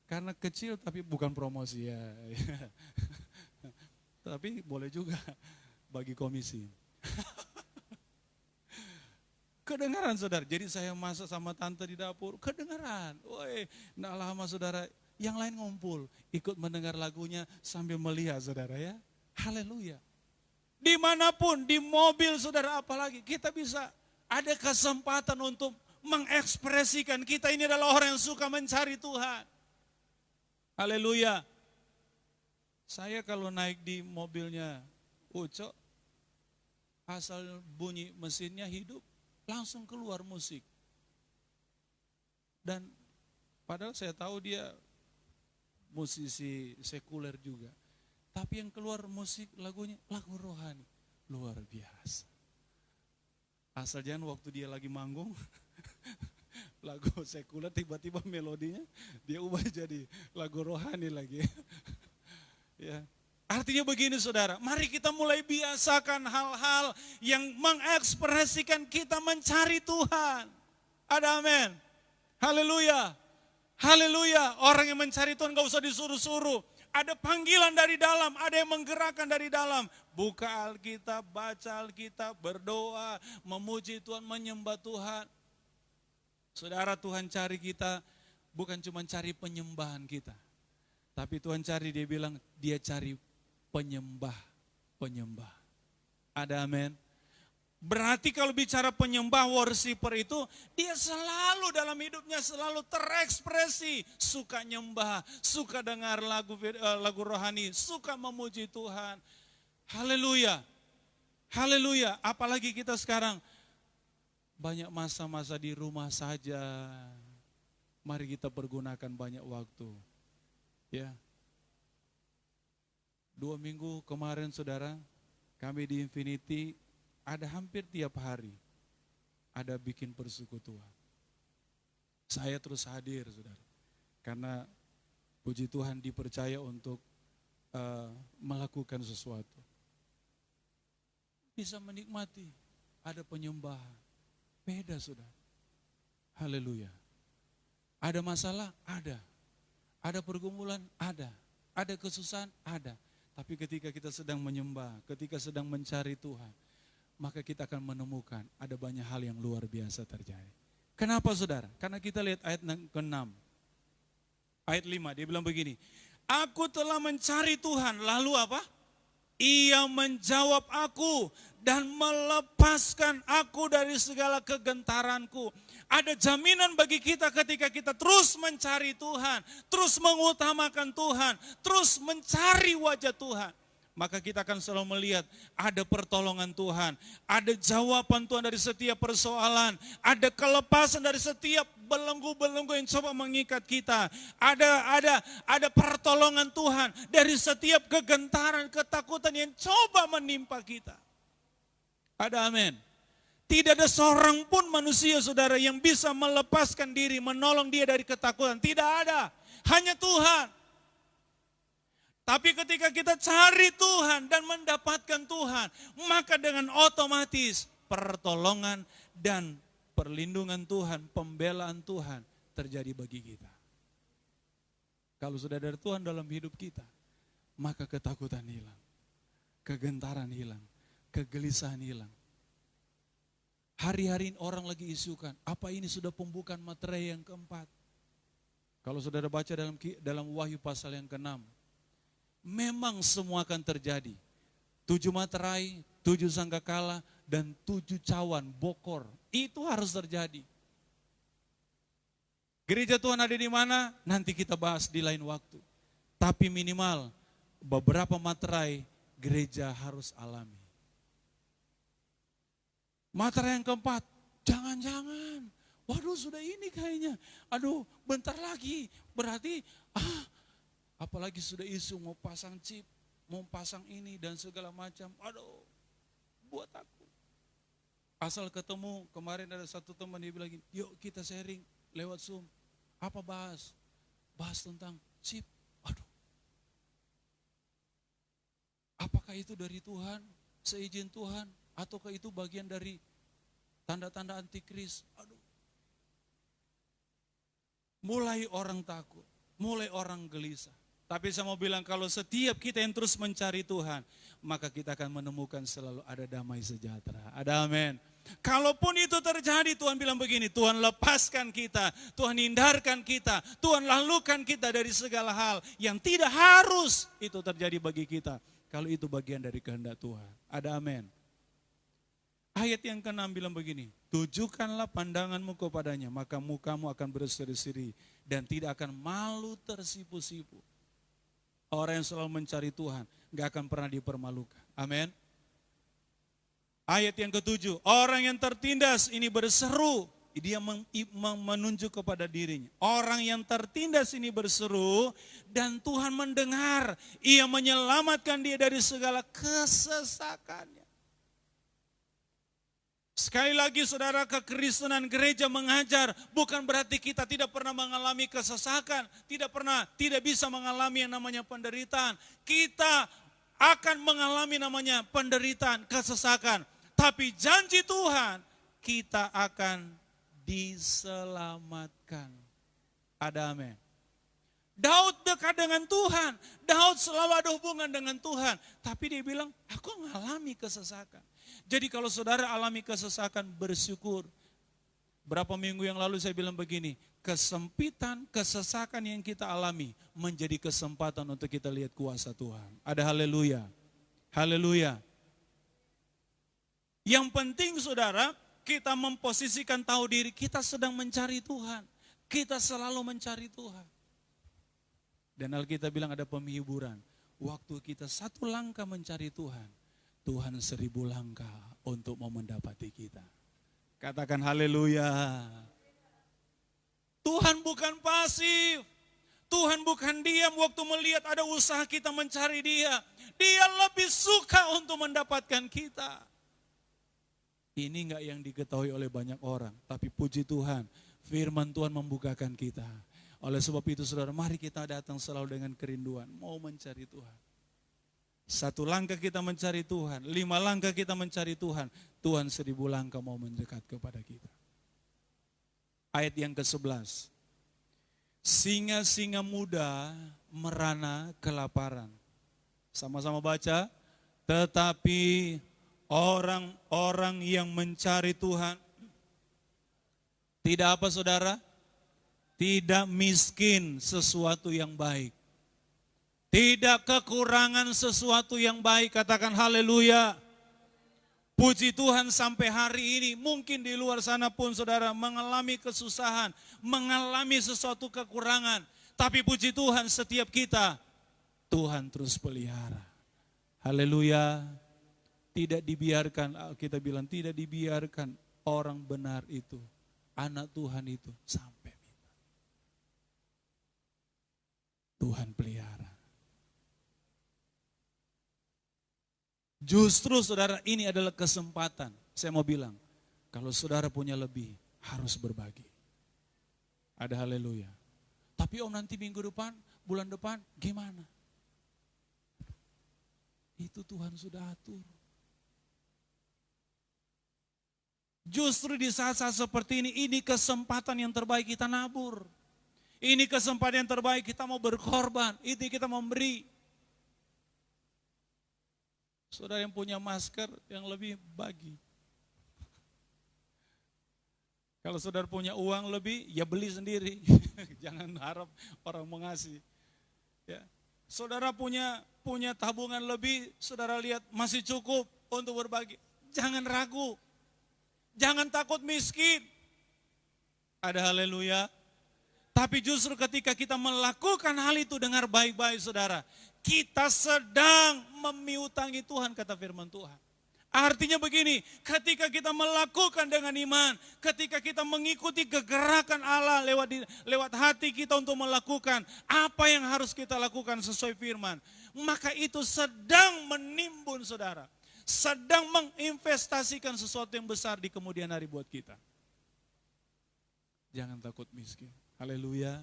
Karena kecil tapi bukan promosi ya. Tapi boleh juga bagi komisi. Kedengaran saudara, jadi saya masak sama tante di dapur, kedengaran. Woi, nggak lama saudara, yang lain ngumpul, ikut mendengar lagunya sambil melihat saudara ya. Haleluya. Dimanapun, di mobil saudara apalagi, kita bisa ada kesempatan untuk mengekspresikan kita ini adalah orang yang suka mencari Tuhan. Haleluya. Saya kalau naik di mobilnya Uco, asal bunyi mesinnya hidup, langsung keluar musik. Dan padahal saya tahu dia musisi sekuler juga. Tapi yang keluar musik lagunya, lagu rohani. Luar biasa. Asal jangan waktu dia lagi manggung, lagu sekuler tiba-tiba melodinya dia ubah jadi lagu rohani lagi. Ya. Artinya begini saudara, mari kita mulai biasakan hal-hal yang mengekspresikan kita mencari Tuhan. Ada amin. Haleluya. Haleluya. Orang yang mencari Tuhan gak usah disuruh-suruh. Ada panggilan dari dalam, ada yang menggerakkan dari dalam. Buka Alkitab, baca Alkitab, berdoa, memuji Tuhan, menyembah Tuhan. Saudara, Tuhan cari kita bukan cuma cari penyembahan kita. Tapi Tuhan cari, dia bilang dia cari penyembah. Ada amin. Berarti kalau bicara penyembah, worshiper itu, dia selalu dalam hidupnya selalu terekspresi. Suka nyembah, suka dengar lagu rohani, suka memuji Tuhan. Haleluya. Haleluya. Apalagi kita sekarang banyak masa-masa di rumah saja. Mari kita pergunakan banyak waktu. Ya. 2 minggu kemarin saudara, kami di Infinity ada hampir tiap hari ada bikin persekutuan. Saya terus hadir saudara, karena puji Tuhan dipercaya untuk melakukan sesuatu. Bisa menikmati, ada penyembahan, beda saudara. Haleluya. Ada masalah? Ada pergumulan? Ada kesusahan? Ada. Tapi ketika kita sedang menyembah, ketika sedang mencari Tuhan, maka kita akan menemukan ada banyak hal yang luar biasa terjadi. Kenapa saudara? Karena kita lihat ayat ke-6. Ayat 5, dia bilang begini. Aku telah mencari Tuhan, lalu apa? Ia menjawab aku dan melepaskan aku dari segala kegentaranku. Ada jaminan bagi kita ketika kita terus mencari Tuhan, terus mengutamakan Tuhan, terus mencari wajah Tuhan. Maka kita akan selalu melihat ada pertolongan Tuhan, ada jawaban Tuhan dari setiap persoalan, ada kelepasan dari setiap belenggu-belenggu yang coba mengikat kita. Ada pertolongan Tuhan dari setiap kegentaran, ketakutan yang coba menimpa kita. Ada amin. Tidak ada seorang pun manusia saudara yang bisa melepaskan diri, menolong dia dari ketakutan. Tidak ada, hanya Tuhan. Tapi ketika kita cari Tuhan dan mendapatkan Tuhan, maka dengan otomatis pertolongan dan perlindungan Tuhan, pembelaan Tuhan terjadi bagi kita. Kalau sudah dari Tuhan dalam hidup kita, maka ketakutan hilang, kegentaran hilang, kegelisahan hilang. Hari-hari orang lagi isukan, apa ini sudah pembukaan materai yang keempat? Kalau saudara baca dalam Wahyu pasal yang ke-6, memang semua akan terjadi. 7 materai, 7 sangkakala, dan 7 cawan bokor. Itu harus terjadi. Gereja Tuhan ada di mana? Nanti kita bahas di lain waktu. Tapi minimal beberapa materai gereja harus alami. Materai yang keempat, jangan-jangan. Waduh sudah ini kayaknya. Aduh bentar lagi. Berarti apalagi sudah isu mau pasang chip, mau pasang ini dan segala macam. Aduh, buat aku. Asal ketemu, kemarin ada satu teman dia bilang gini, yuk kita sharing lewat Zoom. Apa bahas? Bahas tentang chip. Aduh. Apakah itu dari Tuhan, seizin Tuhan, ataukah itu bagian dari tanda-tanda antikris? Aduh. Mulai orang takut, mulai orang gelisah. Tapi saya mau bilang kalau setiap kita yang terus mencari Tuhan, maka kita akan menemukan selalu ada damai sejahtera. Ada amin. Kalaupun itu terjadi, Tuhan bilang begini, Tuhan lepaskan kita, Tuhan hindarkan kita, Tuhan lalukan kita dari segala hal yang tidak harus itu terjadi bagi kita. Kalau itu bagian dari kehendak Tuhan. Ada amin. Ayat yang ke-6 bilang begini, tujukanlah pandanganmu kepadanya, maka mukamu akan berseri-seri dan tidak akan malu tersipu-sipu. Orang yang selalu mencari Tuhan gak akan pernah dipermalukan. Amin. Ayat yang ke-7, orang yang tertindas ini berseru, dia menunjuk kepada dirinya. Orang yang tertindas ini berseru dan Tuhan mendengar, ia menyelamatkan dia dari segala kesesakannya. Sekali lagi saudara, kekristenan gereja mengajar bukan berarti kita tidak pernah mengalami kesesakan, tidak bisa mengalami yang namanya penderitaan. Kita akan mengalami namanya penderitaan, kesesakan. Tapi janji Tuhan, kita akan diselamatkan. Ada amin. Daud dekat dengan Tuhan. Daud selalu ada hubungan dengan Tuhan. Tapi dia bilang, aku mengalami kesesakan. Jadi kalau saudara alami kesesakan, bersyukur. Berapa minggu yang lalu saya bilang begini, kesempitan, kesesakan yang kita alami menjadi kesempatan untuk kita lihat kuasa Tuhan. Ada haleluya. Haleluya. Yang penting saudara, kita memposisikan tahu diri, kita sedang mencari Tuhan. Kita selalu mencari Tuhan. Dan Alkitab bilang ada penghiburan. Waktu kita satu langkah mencari Tuhan, Tuhan 1000 langkah untuk mau mendapati kita. Katakan haleluya. Tuhan bukan pasif. Tuhan bukan diam waktu melihat ada usaha kita mencari Dia. Dia lebih suka untuk mendapatkan kita. Ini enggak yang diketahui oleh banyak orang, tapi puji Tuhan, firman Tuhan membukakan kita. Oleh sebab itu saudara, mari kita datang selalu dengan kerinduan, mau mencari Tuhan. 1 langkah kita mencari Tuhan, 5 langkah kita mencari Tuhan, Tuhan 1000 langkah mau mendekat kepada kita. Ayat yang ke-11, singa-singa muda merana kelaparan. Sama-sama baca, tetapi orang-orang yang mencari Tuhan tidak apa saudara? Tidak miskin sesuatu yang baik. Tidak kekurangan sesuatu yang baik. Katakan haleluya. Puji Tuhan sampai hari ini mungkin di luar sana pun saudara mengalami kesusahan, mengalami sesuatu kekurangan. Tapi puji Tuhan setiap kita, Tuhan terus pelihara. Haleluya. Tidak dibiarkan, kita bilang tidak dibiarkan orang benar itu, anak Tuhan itu sampai minta. Tuhan pelihara. Justru saudara ini adalah kesempatan. Saya mau bilang, kalau saudara punya lebih, harus berbagi. Ada haleluya. Tapi nanti minggu depan, bulan depan, gimana? Itu Tuhan sudah atur. Justru di saat-saat seperti ini kesempatan yang terbaik kita nabur. Ini kesempatan yang terbaik kita mau berkorban, ini kita memberi. Saudara yang punya masker yang lebih bagi. Kalau saudara punya uang lebih, ya beli sendiri. Jangan harap orang mengasih. Ya. Saudara punya tabungan lebih, saudara lihat masih cukup untuk berbagi. Jangan ragu. Jangan takut miskin. Ada haleluya. Tapi justru ketika kita melakukan hal itu dengan baik-baik saudara, kita sedang memiutangi Tuhan, kata firman Tuhan. Artinya begini, ketika kita melakukan dengan iman, ketika kita mengikuti kegerakan Allah lewat hati kita untuk melakukan apa yang harus kita lakukan sesuai firman, maka itu sedang menimbun saudara. Sedang menginvestasikan sesuatu yang besar di kemudian hari buat kita. Jangan takut miskin. Haleluya.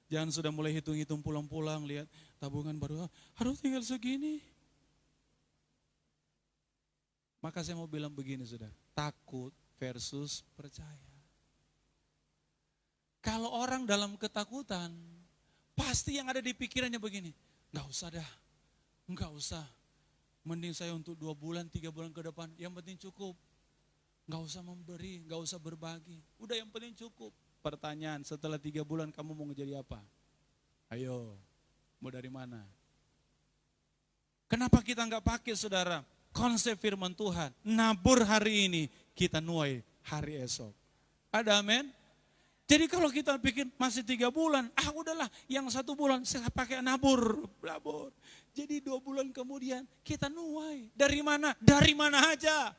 Jangan sudah mulai hitung-hitung pulang-pulang, lihat tabungan baru, harus tinggal segini. Maka saya mau bilang begini saudara, takut versus percaya. Kalau orang dalam ketakutan, pasti yang ada di pikirannya begini, enggak usah. Mending saya untuk 2 bulan, 3 bulan ke depan, yang penting cukup. Nggak usah memberi, nggak usah berbagi. Udah yang penting cukup. Pertanyaan, setelah 3 bulan kamu mau jadi apa? Ayo, mau dari mana? Kenapa kita nggak pakai saudara konsep firman Tuhan? Nabur hari ini, kita nuai hari esok. Ada amin? Jadi kalau kita pikir masih 3 bulan, udahlah yang 1 bulan saya pakai nabur. Jadi 2 bulan kemudian kita nuai. Dari mana? Dari mana aja.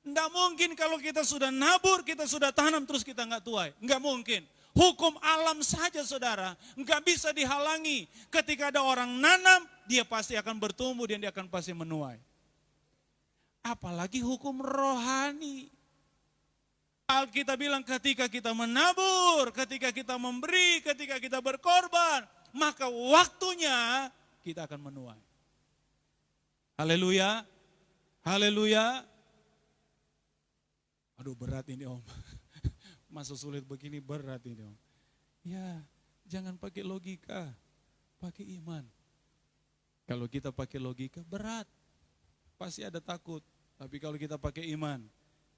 Enggak mungkin kalau kita sudah nabur, kita sudah tanam terus kita nggak tuai. Enggak mungkin. Hukum alam saja saudara, enggak bisa dihalangi. Ketika ada orang nanam, dia pasti akan bertumbuh dan dia akan pasti menuai. Apalagi hukum rohani. Alkitab bilang ketika kita menabur, ketika kita memberi, ketika kita berkorban, maka waktunya kita akan menuai. Haleluya, haleluya. Aduh berat ini om, masa sulit begini berat ini om. Ya jangan pakai logika, pakai iman. Kalau kita pakai logika berat, pasti ada takut. Tapi kalau kita pakai iman,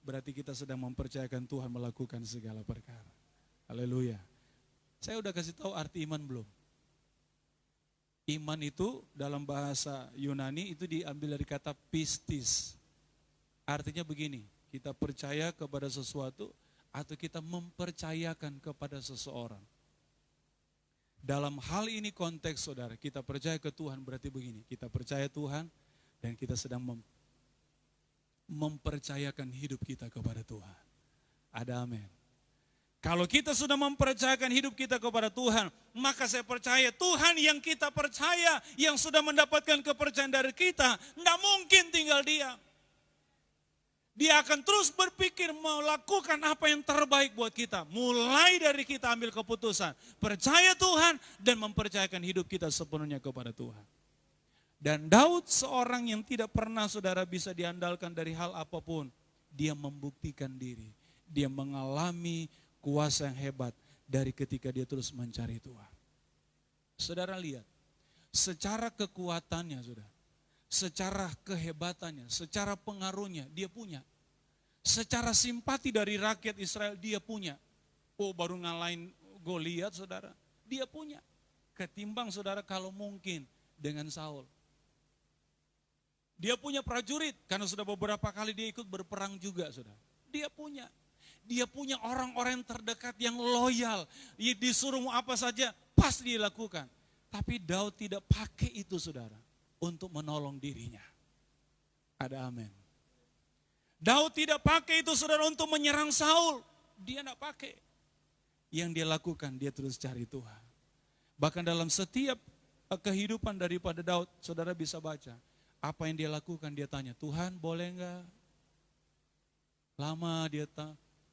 berarti kita sedang mempercayakan Tuhan melakukan segala perkara. Haleluya. Saya udah kasih tahu arti iman belum? Iman itu dalam bahasa Yunani itu diambil dari kata pistis. Artinya begini, kita percaya kepada sesuatu atau kita mempercayakan kepada seseorang. Dalam hal ini konteks saudara, kita percaya ke Tuhan berarti begini, kita percaya Tuhan dan kita sedang mempercayakan hidup kita kepada Tuhan. Ada amin. Kalau kita sudah mempercayakan hidup kita kepada Tuhan, maka saya percaya Tuhan yang kita percaya, yang sudah mendapatkan kepercayaan dari kita, tidak mungkin tinggal diam. Dia akan terus berpikir melakukan apa yang terbaik buat kita. Mulai dari kita ambil keputusan, percaya Tuhan dan mempercayakan hidup kita sepenuhnya kepada Tuhan. Dan Daud seorang yang tidak pernah saudara bisa diandalkan dari hal apapun. Dia membuktikan diri. Dia mengalami kuasa yang hebat dari ketika dia terus mencari Tuhan. Saudara lihat, secara kekuatannya saudara, secara kehebatannya, secara pengaruhnya dia punya. Secara simpati dari rakyat Israel dia punya. Baru ngalahin Goliat saudara, dia punya. Ketimbang saudara kalau mungkin dengan Saul. Dia punya prajurit, karena sudah beberapa kali dia ikut berperang juga, saudara. Dia punya orang-orang yang terdekat yang loyal. Disuruh mau apa saja, pasti dilakukan. Tapi Daud tidak pakai itu, saudara, untuk menolong dirinya. Ada amin. Daud tidak pakai itu, saudara, untuk menyerang Saul. Dia tidak pakai. Yang dia lakukan, dia terus cari Tuhan. Bahkan dalam setiap kehidupan daripada Daud, saudara bisa baca. Apa yang dia lakukan, dia tanya, Tuhan boleh enggak? Lama dia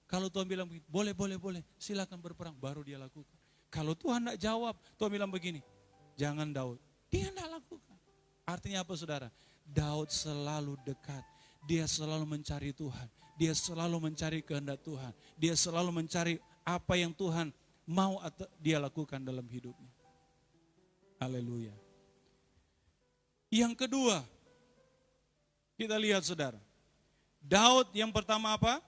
kalau Tuhan bilang begini, boleh, silakan berperang, baru dia lakukan. Kalau Tuhan enggak jawab, Tuhan bilang begini, jangan Daud, dia enggak lakukan. Artinya apa saudara? Daud selalu dekat, dia selalu mencari Tuhan, dia selalu mencari kehendak Tuhan, dia selalu mencari apa yang Tuhan mau atau dia lakukan dalam hidupnya. Haleluya. Yang kedua, kita lihat saudara, Daud yang pertama apa?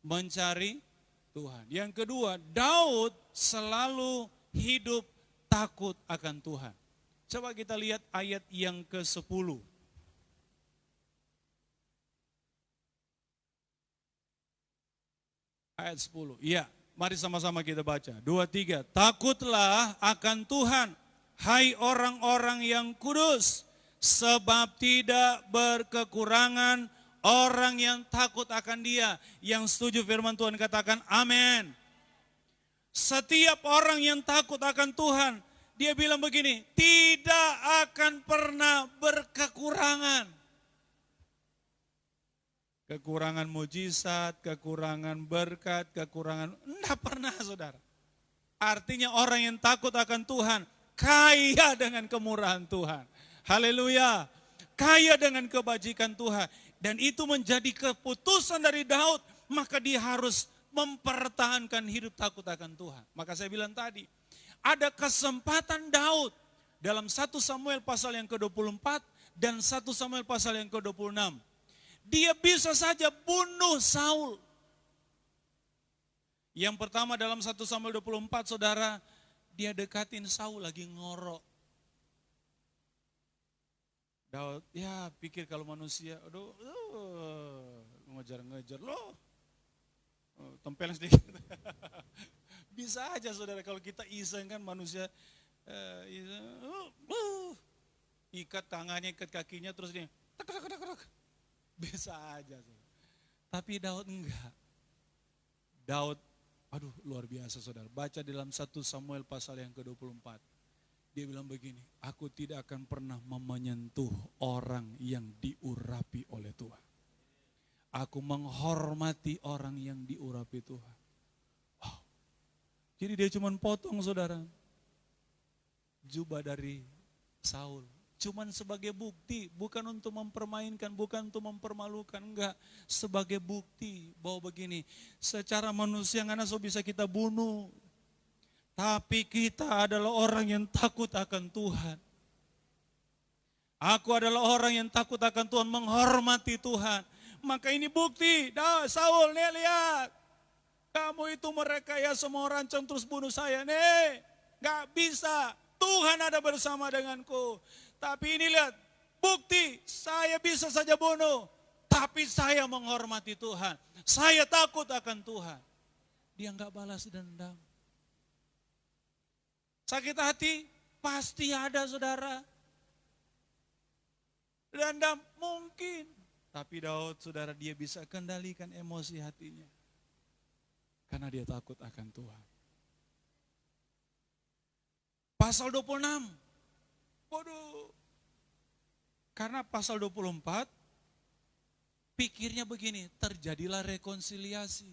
Mencari Tuhan. Yang kedua, Daud selalu hidup takut akan Tuhan. Coba kita lihat ayat yang ke-10. Ayat 10, iya, mari sama-sama kita baca. 2, 3, takutlah akan Tuhan, hai orang-orang yang kudus, sebab tidak berkekurangan orang yang takut akan Dia. Yang setuju firman Tuhan katakan amin. Setiap orang yang takut akan Tuhan, dia bilang begini, tidak akan pernah berkekurangan. Kekurangan mujizat, kekurangan berkat, kekurangan, enggak pernah saudara. Artinya orang yang takut akan Tuhan, kaya dengan kemurahan Tuhan. Haleluya, kaya dengan kebajikan Tuhan. Dan itu menjadi keputusan dari Daud, maka dia harus mempertahankan hidup takut akan Tuhan. Maka saya bilang tadi, ada kesempatan Daud dalam 1 Samuel pasal yang ke-24 dan 1 Samuel pasal yang ke-26. Dia bisa saja bunuh Saul. Yang pertama dalam 1 Samuel 24, saudara, dia dekatin Saul lagi ngorok. Daud, ya pikir kalau manusia, aduh, ngejar-ngejar loh. Tempelin sedikit. Bisa aja saudara kalau kita iseng kan manusia, ikat tangannya, ikat kakinya, terus dia, tak. Bisa aja. Saudara. Tapi Daud enggak. Daud, aduh luar biasa saudara. Baca dalam 1 Samuel pasal yang ke-24. Dia bilang begini, aku tidak akan pernah menyentuh orang yang diurapi oleh Tuhan. Aku menghormati orang yang diurapi Tuhan. Wow. Jadi dia cuma potong saudara. Jubah dari Saul. Cuman sebagai bukti, bukan untuk mempermainkan, bukan untuk mempermalukan, enggak. Sebagai bukti bahwa begini, secara manusia nggak bisa kita bunuh. Tapi kita adalah orang yang takut akan Tuhan. Aku adalah orang yang takut akan Tuhan, menghormati Tuhan. Maka ini bukti, Saul nih lihat. Kamu itu merekayasa semua rancang terus bunuh saya. Nih, gak bisa. Tuhan ada bersama denganku. Tapi ini lihat, bukti saya bisa saja bunuh. Tapi saya menghormati Tuhan. Saya takut akan Tuhan. Dia gak balas dendam. Sakit hati pasti ada saudara. Dendam mungkin. Tapi Daud saudara dia bisa kendalikan emosi hatinya. Karena dia takut akan Tuhan. Pasal 26. Waduh. Karena pasal 24. Pikirnya begini. Terjadilah rekonsiliasi.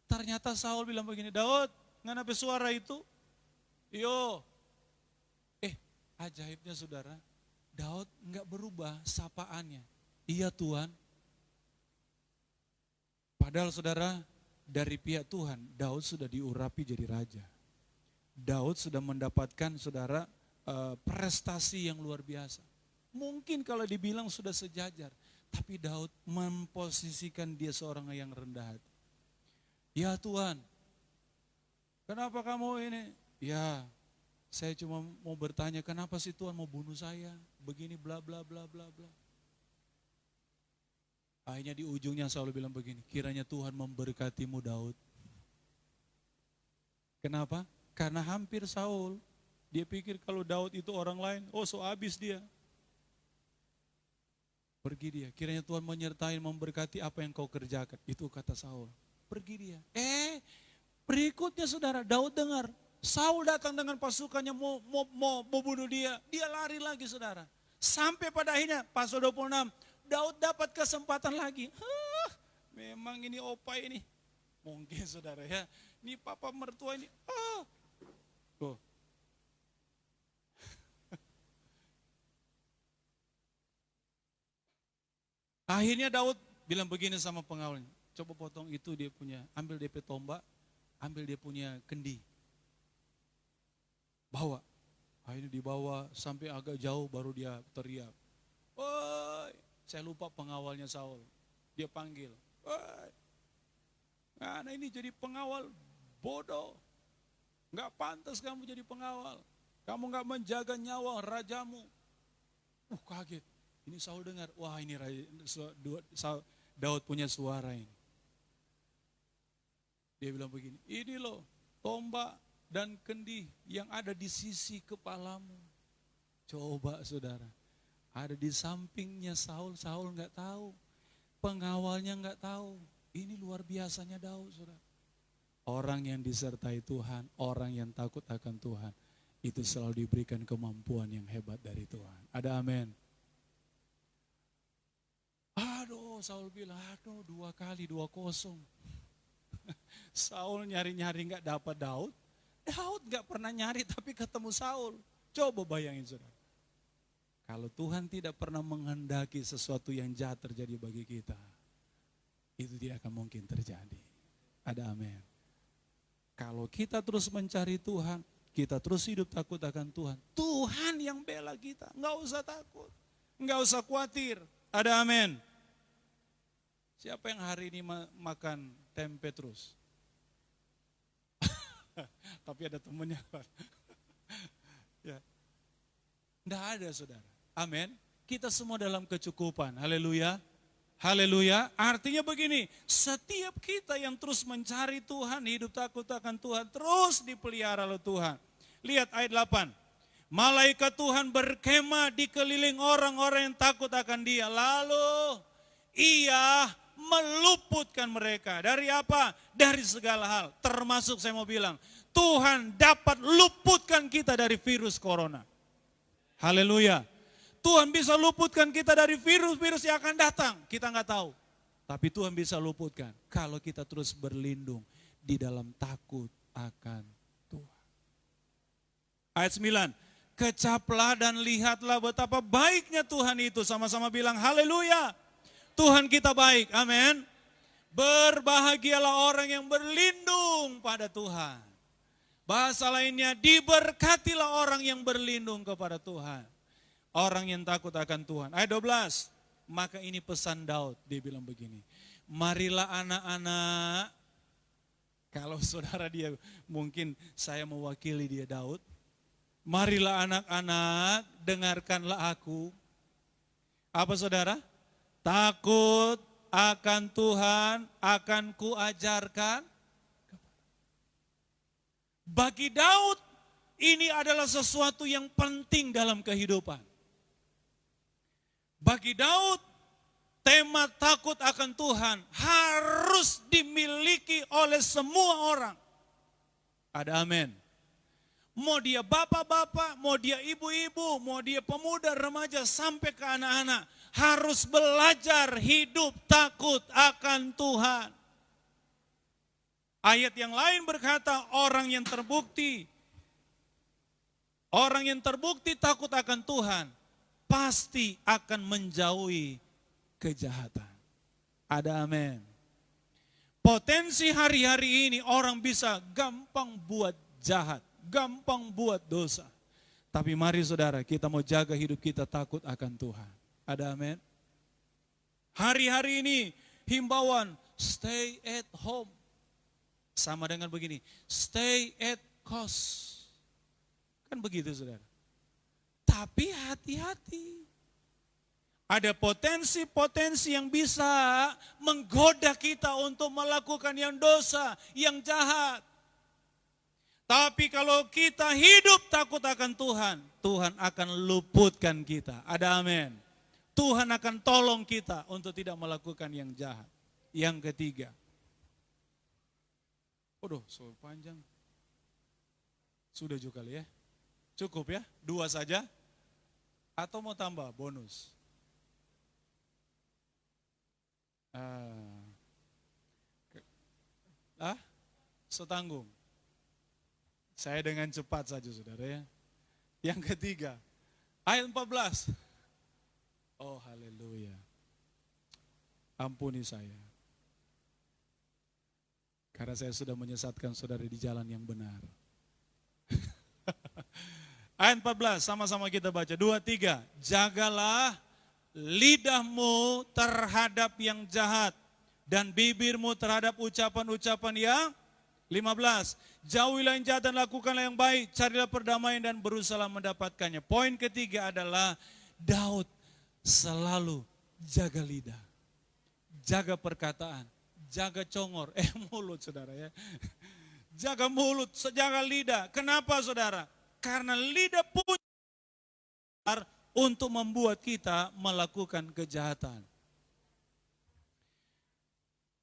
Ternyata Saul bilang begini. Daud nganape suara itu? Yo, ajaibnya saudara, Daud enggak berubah sapaannya. Iya Tuhan. Padahal saudara, dari pihak Tuhan, Daud sudah diurapi jadi raja. Daud sudah mendapatkan saudara prestasi yang luar biasa. Mungkin kalau dibilang sudah sejajar, tapi Daud memposisikan dia seorang yang rendah hati. Ya Tuhan, kenapa kamu ini? Ya, saya cuma mau bertanya kenapa sih Tuhan mau bunuh saya? Begini bla bla bla bla bla. Akhirnya di ujungnya Saul bilang begini, kiranya Tuhan memberkatimu Daud. Kenapa? Karena hampir Saul, dia pikir kalau Daud itu orang lain, so habis dia. Pergi dia, kiranya Tuhan menyertai memberkati apa yang kau kerjakan. Itu kata Saul, pergi dia. Berikutnya saudara, Daud dengar. Saul datang dengan pasukannya mau bunuh dia. Dia lari lagi saudara. Sampai pada akhirnya pasal 26. Daud dapat kesempatan lagi. Memang ini opa ini. Mungkin saudara ya. Ini papa mertua ini. Tuh. Akhirnya Daud bilang begini sama pengawalnya. Coba potong itu dia punya. Ambil DP tombak. Ambil dia punya kendi. Bawa. Akhirnya dibawa sampai agak jauh baru dia teriak. Woi, saya lupa pengawalnya Saul. Dia panggil. Woi, nah ini jadi pengawal bodoh. Gak pantas kamu jadi pengawal. Kamu gak menjaga nyawa rajamu. Kaget. Ini Saul dengar. Wah ini Daud punya suara ini. Dia bilang begini. Ini loh tombak dan kendi yang ada di sisi kepalamu. Coba saudara, ada di sampingnya Saul nggak tahu, pengawalnya nggak tahu. Ini luar biasanya Daud saudara. Orang yang disertai Tuhan, orang yang takut akan Tuhan, itu selalu diberikan kemampuan yang hebat dari Tuhan. Ada amin. Aduh Saul bilang, 2 kali 2-0. Saul nyari-nyari nggak dapat Daud. Daud gak pernah nyari tapi ketemu Saul. Coba bayangin saudara. Kalau Tuhan tidak pernah menghendaki sesuatu yang jahat terjadi bagi kita, itu tidak akan mungkin terjadi. Ada amin. Kalau kita terus mencari Tuhan, kita terus hidup takut akan Tuhan. Tuhan yang bela kita, gak usah takut. Gak usah khawatir. Ada amin. Siapa yang hari ini makan tempe terus? Tapi ada temennya. Ya. Tidak ada saudara. Amin. Kita semua dalam kecukupan. Haleluya. Haleluya. Artinya begini, setiap kita yang terus mencari Tuhan, hidup takut akan Tuhan, terus dipelihara oleh Tuhan. Lihat ayat 8. Malaikat Tuhan berkemah di keliling orang-orang yang takut akan Dia. Lalu Ia meluputkan mereka. Dari apa? Dari segala hal. Termasuk saya mau bilang, Tuhan dapat luputkan kita dari virus corona. Haleluya. Tuhan bisa luputkan kita dari virus-virus yang akan datang. Kita nggak tahu. Tapi Tuhan bisa luputkan kalau kita terus berlindung di dalam takut akan Tuhan. Ayat 9. Kecaplah dan lihatlah betapa baiknya Tuhan itu. Sama-sama bilang haleluya. Tuhan kita baik. Amin. Berbahagialah orang yang berlindung pada Tuhan. Bahasa lainnya, diberkatilah orang yang berlindung kepada Tuhan. Orang yang takut akan Tuhan. Ayat 12, maka ini pesan Daud, dia bilang begini. Marilah anak-anak, kalau saudara dia, mungkin saya mewakili dia Daud. Marilah anak-anak, dengarkanlah aku. Apa saudara? Takut akan Tuhan, akan kuajarkan. Bagi Daud, ini adalah sesuatu yang penting dalam kehidupan. Bagi Daud, tema takut akan Tuhan harus dimiliki oleh semua orang. Ada amin. Mau dia bapak-bapak, mau dia ibu-ibu, mau dia pemuda, remaja, sampai ke anak-anak. Harus belajar hidup takut akan Tuhan. Ayat yang lain berkata orang yang terbukti takut akan Tuhan pasti akan menjauhi kejahatan. Ada amin. Potensi hari-hari ini orang bisa gampang buat jahat, gampang buat dosa. Tapi mari saudara, kita mau jaga hidup kita takut akan Tuhan. Ada amin. Hari-hari ini himbauan stay at home. Sama dengan begini, stay at cost. Kan begitu saudara. Tapi hati-hati. Ada potensi-potensi yang bisa menggoda kita untuk melakukan yang dosa, yang jahat. Tapi kalau kita hidup takut akan Tuhan, Tuhan akan luputkan kita. Ada amin. Tuhan akan tolong kita untuk tidak melakukan yang jahat. Yang ketiga. Waduh, so panjang. Sudah juga kali ya. Cukup ya, 2 saja. Atau mau tambah bonus? Setanggung. Saya dengan cepat saja saudara ya. Yang ketiga, ayat 14. Oh haleluya. Ampuni saya. Karena saya sudah menyesatkan saudara di jalan yang benar. Ayat 14, sama-sama kita baca. 2, 3. Jagalah lidahmu terhadap yang jahat dan bibirmu terhadap ucapan-ucapan yang 15. Jauhilah yang jahat dan lakukanlah yang baik. Carilah perdamaian dan berusaha mendapatkannya. Poin ketiga adalah Daud selalu jaga lidah. Jaga perkataan. Jaga congor, mulut saudara ya. Jaga mulut, jaga lidah. Kenapa saudara? Karena lidah punya untuk membuat kita melakukan kejahatan.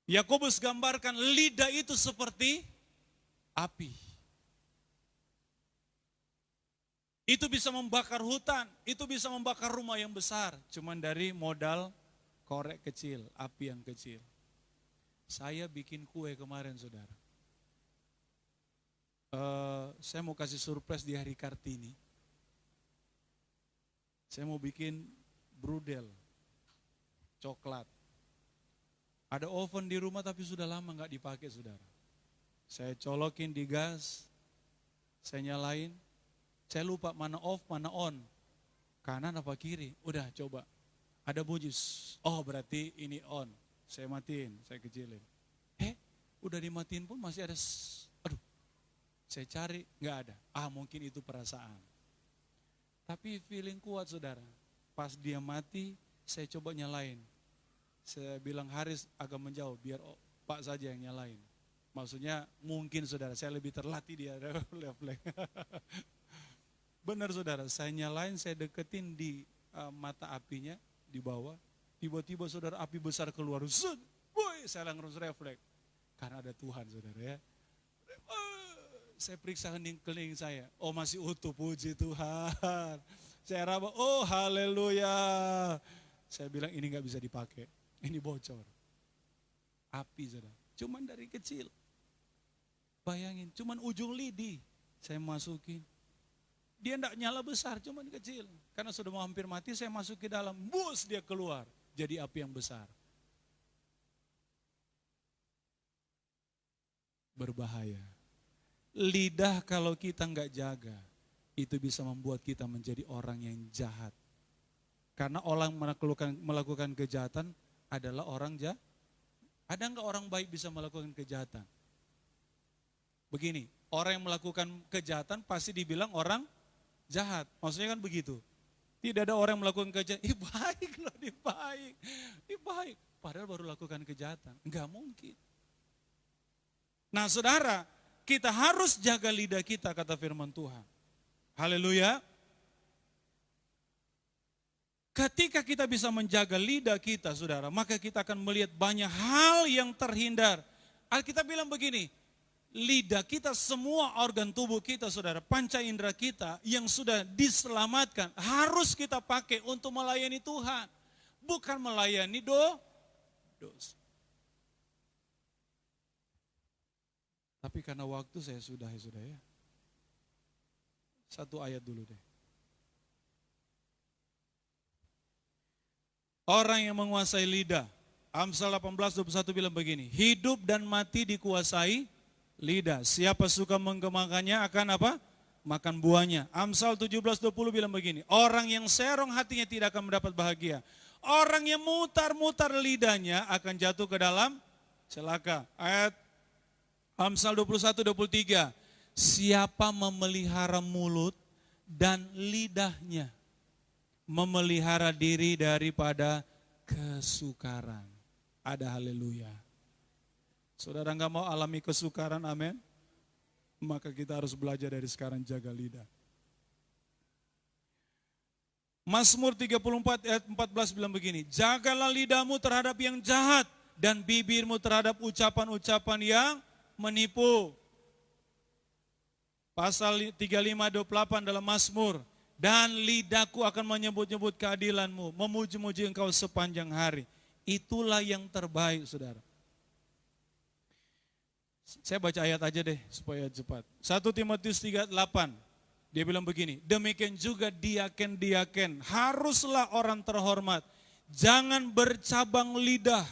Yakobus gambarkan lidah itu seperti api. Itu bisa membakar hutan, itu bisa membakar rumah yang besar. Cuman dari modal korek kecil, api yang kecil. Saya bikin kue kemarin saudara. Saya mau kasih surprise di hari Kartini. Saya mau bikin brudel, coklat. Ada oven di rumah tapi sudah lama nggak dipakai saudara. Saya colokin di gas, saya nyalain, saya lupa mana off, mana on. Kanan apa kiri, udah coba. Ada bunyi, oh berarti ini on. Saya matiin, saya kecilin. Udah dimatiin pun masih ada, aduh, saya cari, nggak ada. Mungkin itu perasaan. Tapi feeling kuat saudara. Pas dia mati, saya coba nyalain. Saya bilang Haris agak menjauh, biar Pak saja yang nyalain. Maksudnya mungkin saudara, saya lebih terlatih dia. Benar saudara, saya nyalain, saya deketin di mata apinya, di bawah. Tiba-tiba saudara api besar keluar. Saya langsung refleks. Karena ada Tuhan saudara ya. Saya periksa hening-kening saya. Masih utuh, puji Tuhan. Saya raba, haleluya. Saya bilang ini gak bisa dipakai. Ini bocor. Api saudara. Cuman dari kecil. Bayangin, cuman ujung lidi. Saya masukin. Dia gak nyala besar, cuman kecil. Karena sudah mau hampir mati, saya masuk ke dalam. Bus dia keluar. Jadi api yang besar. Berbahaya. Lidah kalau kita nggak jaga, itu bisa membuat kita menjadi orang yang jahat. Karena orang melakukan kejahatan adalah orang jahat. Ada nggak orang baik bisa melakukan kejahatan? Begini, orang yang melakukan kejahatan pasti dibilang orang jahat. Maksudnya kan begitu. Tidak ada orang yang melakukan kejahatan, baik loh, baik. Padahal baru lakukan kejahatan. Enggak mungkin. Nah saudara, kita harus jaga lidah kita kata firman Tuhan. Haleluya. Ketika kita bisa menjaga lidah kita saudara, maka kita akan melihat banyak hal yang terhindar. Alkitab bilang begini, lidah kita, semua organ tubuh kita saudara, panca indera kita yang sudah diselamatkan, harus kita pakai untuk melayani Tuhan. Bukan melayani dosa. Tapi karena waktu saya sudah ya. Satu ayat dulu deh. Orang yang menguasai lidah, Amsal 18:21 bilang begini, hidup dan mati dikuasai lidah. Siapa suka menggemakannya akan apa? Makan buahnya. Amsal 17:20 bilang begini, orang yang serong hatinya tidak akan mendapat bahagia. Orang yang mutar-mutar lidahnya akan jatuh ke dalam celaka. Ayat Amsal 21:23, siapa memelihara mulut dan lidahnya, memelihara diri daripada kesukaran. Ada haleluya. Saudara enggak mau alami kesukaran, amin? Maka kita harus belajar dari sekarang jaga lidah. Mazmur 34 ayat 14 bilang begini, jagalah lidahmu terhadap yang jahat dan bibirmu terhadap ucapan-ucapan yang menipu. Pasal 35:28 dalam Mazmur, dan lidahku akan menyebut-nyebut keadilanmu, memuji-muji engkau sepanjang hari. Itulah yang terbaik saudara. Saya baca ayat aja deh supaya cepat. 1 Timotius 3:8. Dia bilang begini, demikian juga diaken-diaken, haruslah orang terhormat. Jangan bercabang lidah,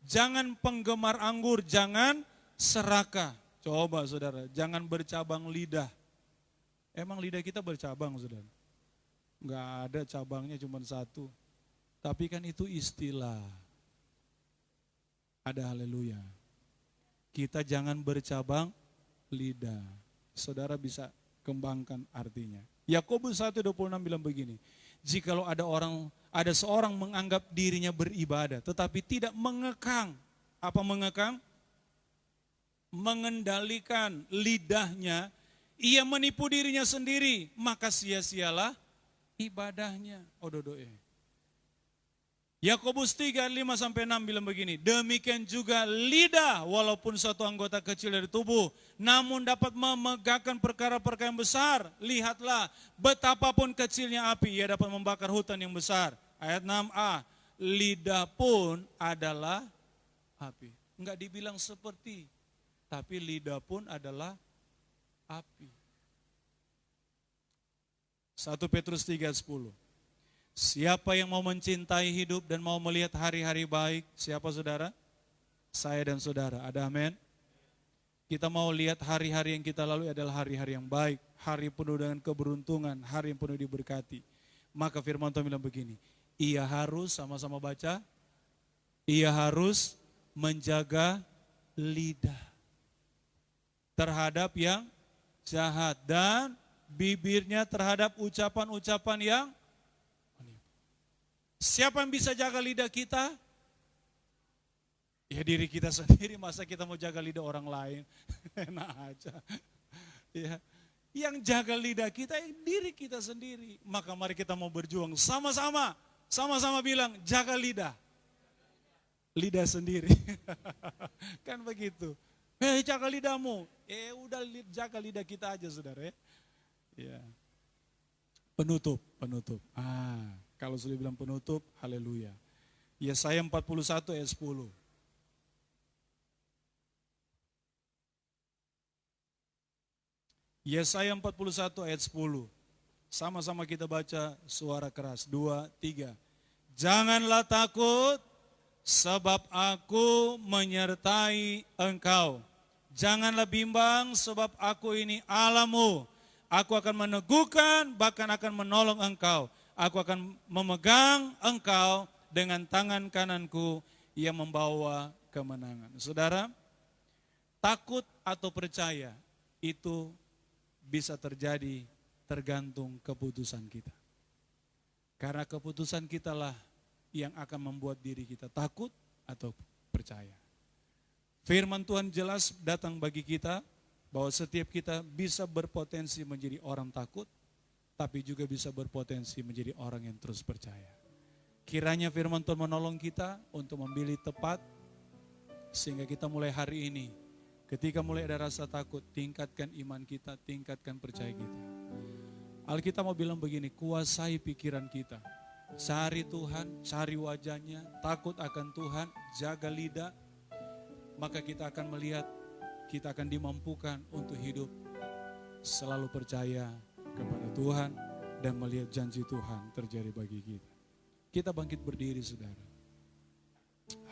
jangan penggemar anggur, jangan serakah. Coba saudara, jangan bercabang lidah. Emang lidah kita bercabang saudara? Enggak ada, cabangnya cuma satu. Tapi kan itu istilah. Ada haleluya. Kita jangan bercabang lidah. Saudara bisa kembangkan artinya. Yakobus 1:26 bilang begini, jikalau ada seorang menganggap dirinya beribadah tetapi tidak mengekang, apa mengekang? Mengendalikan lidahnya, ia menipu dirinya sendiri, maka sia-sialah ibadahnya. Yakobus 3:5-6 bilang begini, demikian juga lidah walaupun suatu anggota kecil dari tubuh, namun dapat memegahkan perkara-perkara yang besar. Lihatlah betapapun kecilnya api, ia dapat membakar hutan yang besar. Ayat 6a, lidah pun adalah api. Enggak dibilang seperti, tapi lidah pun adalah api. 1 Petrus 3:10. Siapa yang mau mencintai hidup dan mau melihat hari-hari baik, siapa saudara? Saya dan saudara, ada amin? Kita mau lihat hari-hari yang kita lalui adalah hari-hari yang baik, hari penuh dengan keberuntungan, hari yang penuh diberkati. Maka firman Tuhan bilang begini, ia harus, sama-sama baca, ia harus menjaga lidah terhadap yang jahat dan bibirnya terhadap ucapan-ucapan yang menipu. Siapa yang bisa jaga lidah kita? Ya diri kita sendiri, masa kita mau jaga lidah orang lain? Enak aja. Ya. Yang jaga lidah kita diri kita sendiri. Maka mari kita mau berjuang sama-sama bilang jaga lidah. Lidah sendiri. Kan begitu. Jaga lidahmu. Udah jaga lidah kita aja saudara ya. Ya. Penutup. Kalau sudah bilang penutup, haleluya. Yesaya 41 ayat 10. Yesaya 41 ayat 10. Sama-sama kita baca suara keras. 2, 3. Janganlah takut, sebab aku menyertai engkau. Janganlah bimbang, sebab aku ini Allahmu. Aku akan meneguhkan, bahkan akan menolong engkau. Aku akan memegang engkau dengan tangan kananku yang membawa kemenangan. Saudara, takut atau percaya itu bisa terjadi tergantung keputusan kita. Karena keputusan kitalah yang akan membuat diri kita takut atau percaya. Firman Tuhan jelas datang bagi kita bahwa setiap kita bisa berpotensi menjadi orang takut, tapi juga bisa berpotensi menjadi orang yang terus percaya. Kiranya firman Tuhan menolong kita untuk memilih tepat, sehingga kita mulai hari ini, ketika mulai ada rasa takut, tingkatkan iman kita, tingkatkan percaya kita. Alkitab mau bilang begini, kuasai pikiran kita. Cari Tuhan, cari wajahnya, takut akan Tuhan, jaga lidah, maka kita akan melihat, kita akan dimampukan untuk hidup selalu percaya kepada Tuhan dan melihat janji Tuhan terjadi bagi kita. Kita bangkit berdiri saudara.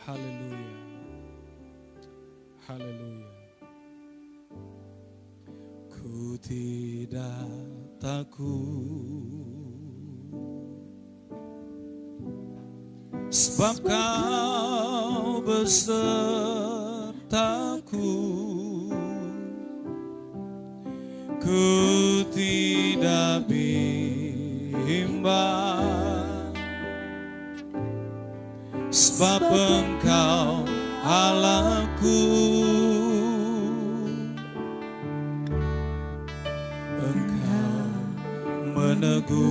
Haleluya. Haleluya. Ku tidak takut, sebab kau besertaku. Ku tidak bimbang, sebab engkau Allahku. Engkau meneguhkanku.